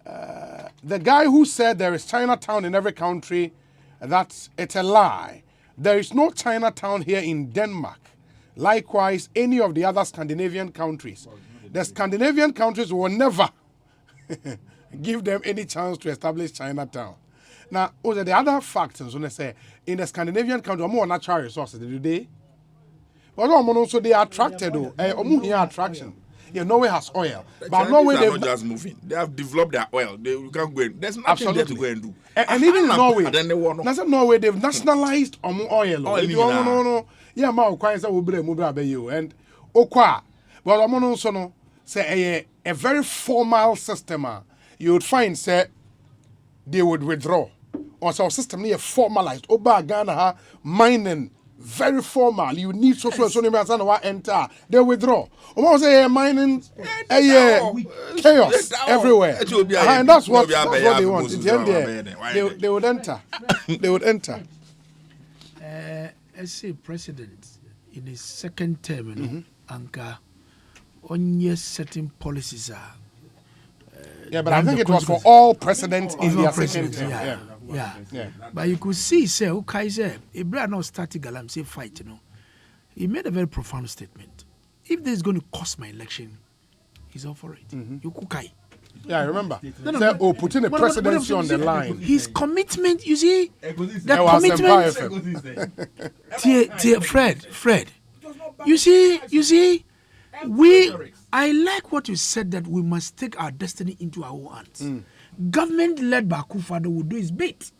the guy who said there is Chinatown in every country, that it's a lie. There is no Chinatown here in Denmark. Likewise, any of the other Scandinavian countries. The Scandinavian countries will never give them any chance to establish Chinatown. Now, the other factors, when they say, in the Scandinavian countries, more natural resources, do they? But also they are attracted, attraction. Yeah, Norway has oil. But Norway, they are not just moving. They have developed their oil. You can't go in. There's nothing there to go and do. And even Norway, Norway, they've nationalized oil. No. Yeah, ma quite say we you and okwa. But also no say a very formal system. You would find say they would withdraw. Or so system near formalized. Oba Ghana mining. Very formal. You need social enter. They withdraw. Almost mining chaos everywhere. And that's what they want. In the end, they would enter. They would enter. As a president in his second term, Anka on certain policies are. Yeah, but I think it was for all presidents in their second term. Yeah. But you could see, say, okay, say, Ibrahim now started Galamsey fight, he made a very profound statement. If this is going to cost my election, he's all for it. You could Yeah, I remember. Putting the presidency on the line. His commitment, you see, the commitment. Fred, you see, I like what you said, that we must take our destiny into our own hands. Government led by Akufo-Addo will do his bit.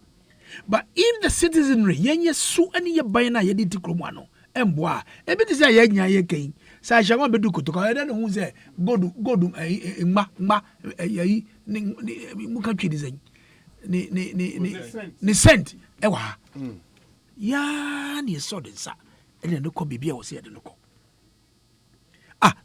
But if the citizenry, yenye su ani ye bayana ye di tikromano, emboa, ebe ti say ye nya ye ken. Sa shawa be du kotoka, e den hu say godu ma yi mu ka twi design. Ni sent e wa. Ya ni so de sa. E no ko bibia wo say de no ko.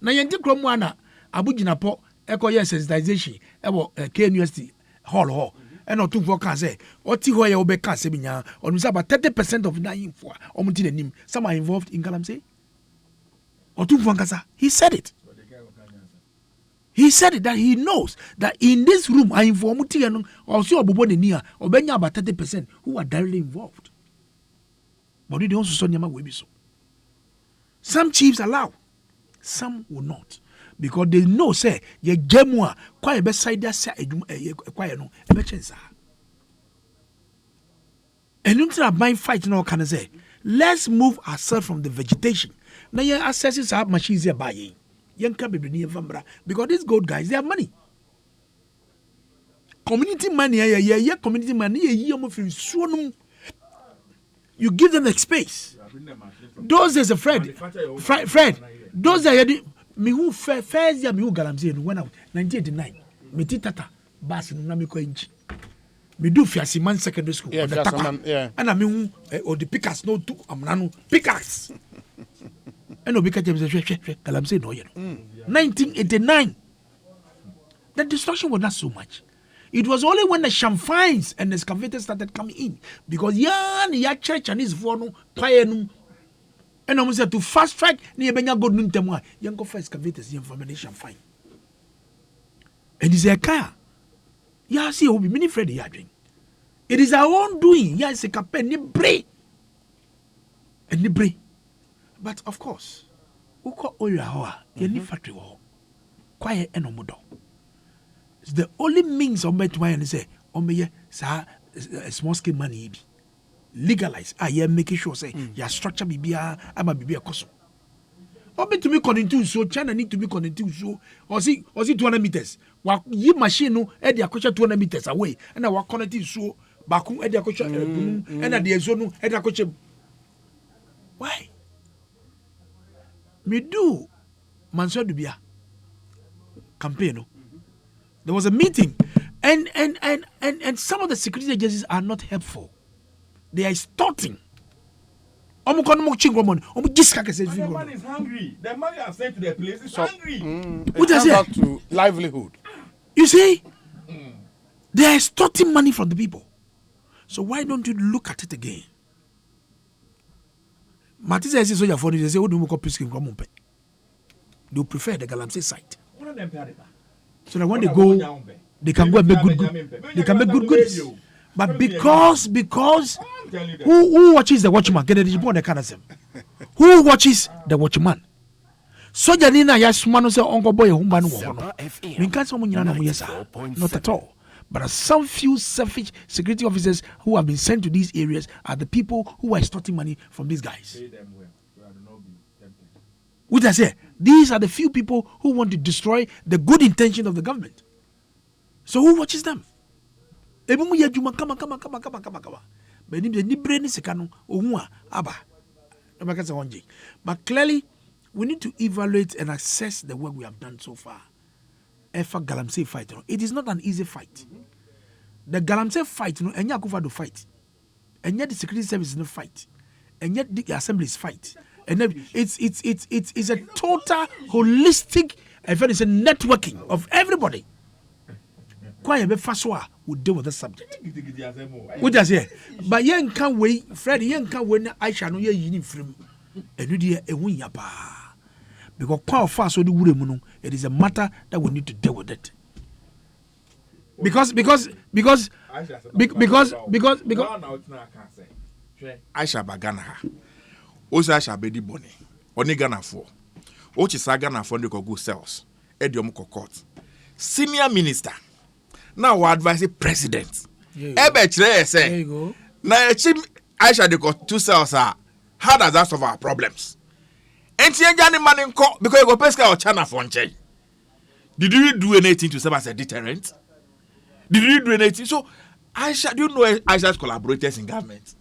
Na ye tikromo ana abuginapo ekoye sensitization ebo KNUST hall and not 2 4 can say or Tihoya Obeka Sebinya or about 30% of 9 for Omutin. Some are involved in Galamsey or 2 Fankasa. He said it. He said it that he knows that in this room I inform Mutian or so Boboninia or Benya about 30% who are directly involved. But they also saw Nyama will be so. Some chiefs allow, some will not. Because they know, say, ye gemwa, quite best side that say, quite no, a betchensa. And until my fight, no can say, let's move ourselves from the vegetation. Now, your accesses are much easier buying. Young cabin near Vambra, because these gold guys, they have money. Community money, community money, you give them the space. Those is a Fred, those are me who first year me who Galamsey when I 1989 me titata bas no na me ko inchi me do Fiasiman secondary school and I mean or the pickers no to amna pickers and obi ka tell me say Galamsey no 1989 the destruction was not so much. It was only when the champagnes and the excavators started coming in because ya church and his for no pioneer. And I said to fast track near Benya good Nuntemwa, young go first excavators, young formation fine. And it's a car. Yeah, see, will be many Freddy Yadring. It is our own doing. Yes, a campaign, ni bray. But of course, Uko Oya Hoa, any factory war, quiet and omodo. It's the only means of me to and say, Omeye, sa small scale money. Legalize. I am making sure say your structure bibia ama bibia koso. Obi to me connecting so China need to be connecting so or see 200 meters. Wa yi machine no e dey akosha 200 meters away and na wa connecting so baku e dey akosha and na dey so no e dey akosha. Why? Me do Mansour Dubia campaign no. There was a meeting and some of the security agencies are not helpful. They are starting. The man is hungry. The money are sent to the place is hungry. What does it? To livelihood. You see, they are extorting money from the people. So why don't you look at it again? Martin says, "So your phone is say, what do you call peace? They prefer the Galamsey site." So that when they go, they can go and make good. They can make good goods. But because who watches the watchman? Who watches the watchman? So Janina Yasmano say Uncle Boy Humban not at all. But some few selfish security officers who have been sent to these areas are the people who are extorting money from these guys. Which I say, these are the few people who want to destroy the good intention of the government. So who watches them? But clearly, we need to evaluate and assess the work we have done so far. Efa Galamsey fight, it is not an easy fight. The Galamsey fight, and Yakufa do fight, and yet the security service is no fight, and yet the assemblies fight, and it's a total holistic event. It's a networking of everybody. Quite a faswa would deal with the subject. What does he? But yen can't wait, Fred. Yen can't wait. I shall know ye from a new year a win yapa. Because power fast so the it is a matter that we need to deal with it. Because I shall bagana her. Osa shall be the bonny. Only Ghana for. Ochi Sagana for the good cells. Ediomoko court. Senior minister. Now we advise the president. There you go. Now I shall go 2 cells are. How does that solve our problems? And because you go pesca or China fonche. Did you do anything to serve as a deterrent? Did you do anything? So Aisha, do you know Aisha's collaborators in government?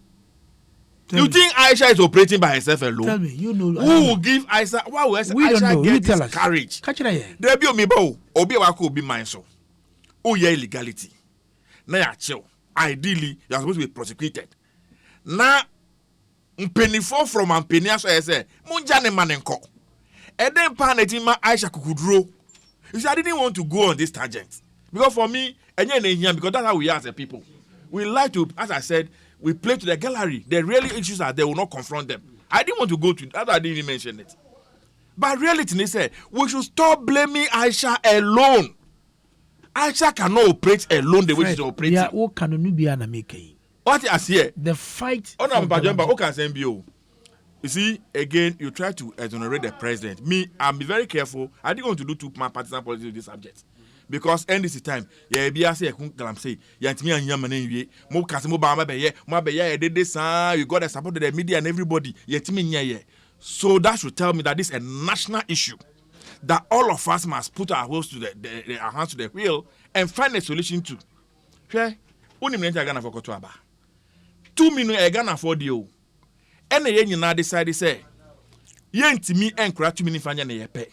You think Aisha is operating by herself alone? Tell me, you know. Who will give Aisha? Why will Aisha get this courage? Catch it again. There be me bo. Obi wako be mine so. Oh yeah, illegality. Now ya chill. Ideally, you are supposed to be prosecuted. Now, penny fall from and penny as I say. Munjane manenko. And then panetima Aisha kukudro. You see, I didn't want to go on this tangent because for me, because that's how we are as a people. We like to, as I said, we play to the gallery. The real issues are they will not confront them. I didn't want to go to that. I didn't even mention it. But reality, they said we should stop blaming Aisha alone. Aisha cannot operate alone the way she's operating. Yeah, what can you be an American? What I see the fight. Oh no, but you see, again, you try to exonerate the president. Me, I'm very careful. I didn't want to do too much partisan politics with this subject. Because end this time, yeah, be say Yantimi and Yaman, Mo Casimo Bama, did this, you got to support the media and everybody, Yantimi. So that should tell me that this is a national issue. That all of us must put our hands to our hands to the wheel and find a solution to. Okay? Only minute I gonna for Kotoaba. 2 minutes I gonna for you. And the yen now decide say, Yantimi and crack 2 minutes fanya na yepe.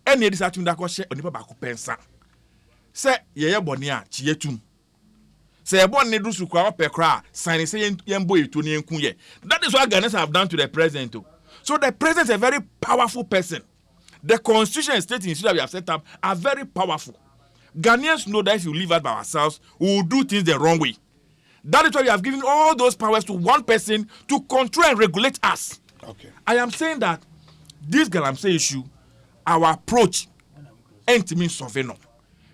And ye decide to that question on the back pensa. Say ye bonia chietum. Say born ne do sukwa pekra sign say yembo etu ne enkunye. That is what Ghanaians have done to the president. So the president is a very powerful person. The constitution and state institutions that we have set up are very powerful. Ghanaians know that if you leave us by ourselves, we will do things the wrong way. That is why we have given all those powers to one person to control and regulate us. Okay. I am saying that this Galamsey issue, our approach ain't mean solving no.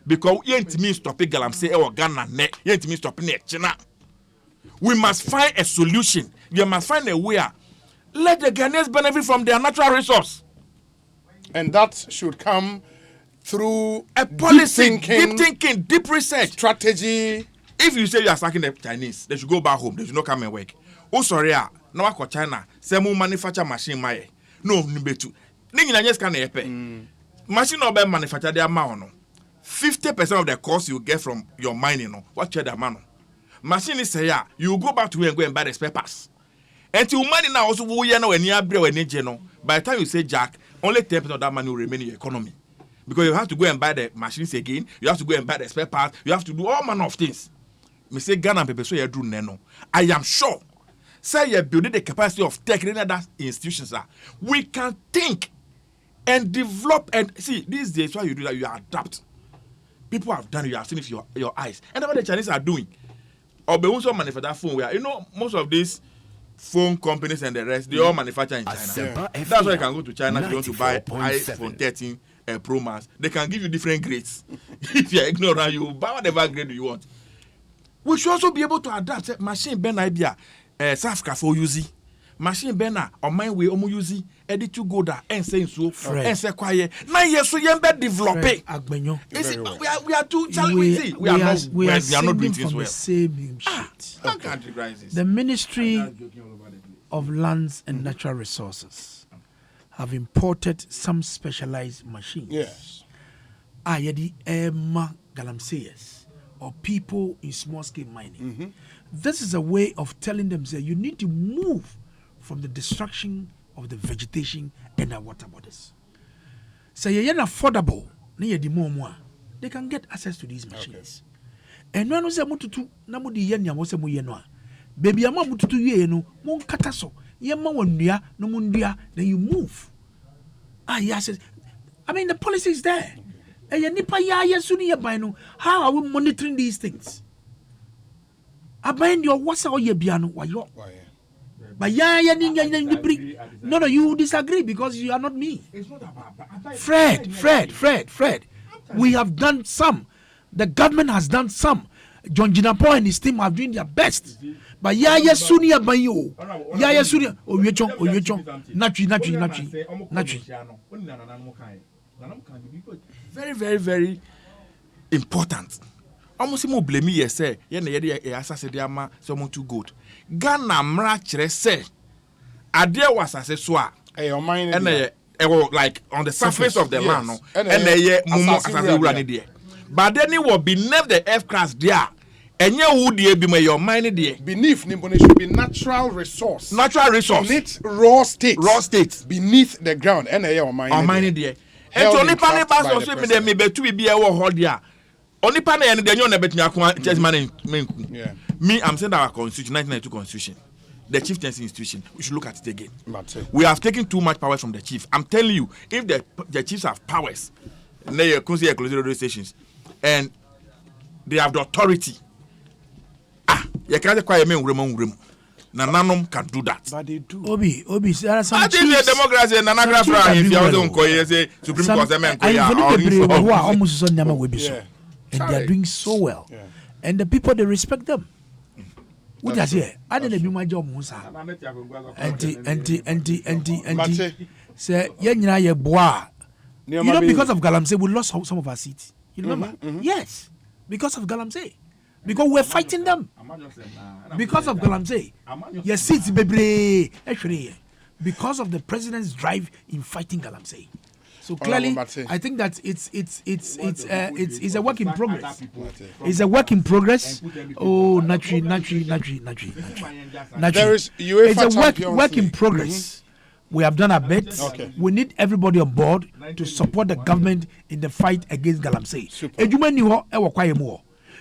Because it ain't mean stopping Galamsey or Ghana neck. It ain't mean stopping it. We must find a solution. We must find a way. Let the Ghanaians benefit from their natural resource. And that should come through a policy, deep thinking, deep research, strategy. If you say you are sacking the Chinese, they should go back home. They should not come and work. Oh, sorry, now I call China. Say more manufacture machine, my no, number two. Ningina just can't pay. Machine no be manufacture their man. 50% of the cost you get from your mining, what you the man. Machine is say you go back to and go and buy the spare parts. And to money now also we know when you have when you by the time you say Jack, only 10% of that money will remain in your economy. Because you have to go and buy the machines again, you have to go and buy the spare parts, you have to do all manner of things. Me say Ghana people so you do neno. I am sure. Say you building the capacity of tech in other institutions. We can think and develop and see these days why you do that, you adapt. People have done it, you have seen it with your eyes. And that's what the Chinese are doing. Or they also manufacture that phone where most of these phone companies and the rest, they all manufacture in China. Yeah. That's why you can go to China if you want to buy iPhone 13. Pro Max, they can give you different grades. If you're ignorant, you buy whatever grade you want. We should also be able to adapt machine ben idea. South Africa for using machine benna on my way omu using edit to go there and say so and say quiet. Now yes, so you better develop it. We are too challenging. We are not doing things well. Same shit. The Ministry of Lands and Natural Resources have imported some specialized machines. Yes. Yedi Emma Galamseyers or people in small scale mining. This is a way of telling them that you need to move from the destruction of the vegetation and our water bodies. So you're affordable, they can get access to these machines. And when we say mututu, namudi yenya wose mu yenwa. Baby ama mututu ye no, mon kataso. Yema wondia, no mundia, then you move. Yes. I mean the policy is there. And nipa ya yesuni yabano. How are we monitoring these things? Abayend your wasa or yebiano wayo. But no, you disagree because you are not me. It's not about Fred. We have done some. The government has done some. John Jinapo and his team are doing their best. But Yaya Sunia Bayo. Yaya Sunia. Natri. Very important. Almost more blame me, yes, sir. Assassin, someone too good. Ghana mrachere say, Adia was as a swa. And like on the surface of the land, and they mumu. But then it will beneath the F class there. And you would be your money there. Beneath Nimbone should be natural resource. Beneath raw state. Beneath the ground. And your money there. And so only panel pass also me be to be a hold there. Only panel and then you never bet me just money. Me, I'm saying our constitution, 1992 constitution, the chieftaincy institution, we should look at it again. We have taken too much power from the chief. I'm telling you, if the chiefs have powers, and they consider closing radio stations, and they have the authority, you can't acquire me room. Nananum can do that. But they do. Obi, there are some chiefs. I think the democracy and Nanagra if you don't call say Supreme Court and they are doing so well. Yeah. And the people, they respect them. What does here? I didn't do my job, Musa. Anti. Say, you know, because of Galamsey, we lost some of our seats. You remember? Yes, because of Galamsey. Because we're fighting them. Because of Galamsey. Your seats, baby. Actually, because of the president's drive in fighting Galamsey. So clearly, I think that it's a work in progress. It's a work in progress. Oh, Natri. There is UEFA it's a work in progress. We have done our bit. Okay. We need everybody on board to support the government in the fight against Galamsey.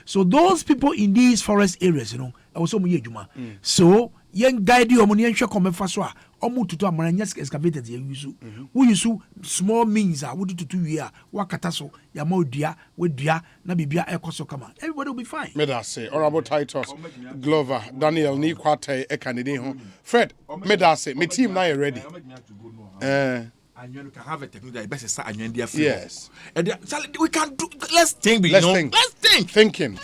So those people in these forest areas, you know, also so young guide you omonian come faswa omu tutu amaranyas excavated ye use we use small means are would to year wakataso ya modia we dua na bibia ekoso kama everybody will be fine. May I say honorable Titus Glover Daniel ni kwate e kanidi ho Fred may I say me team now ready and you can have a technology best start and you yes and we can do let's think thinking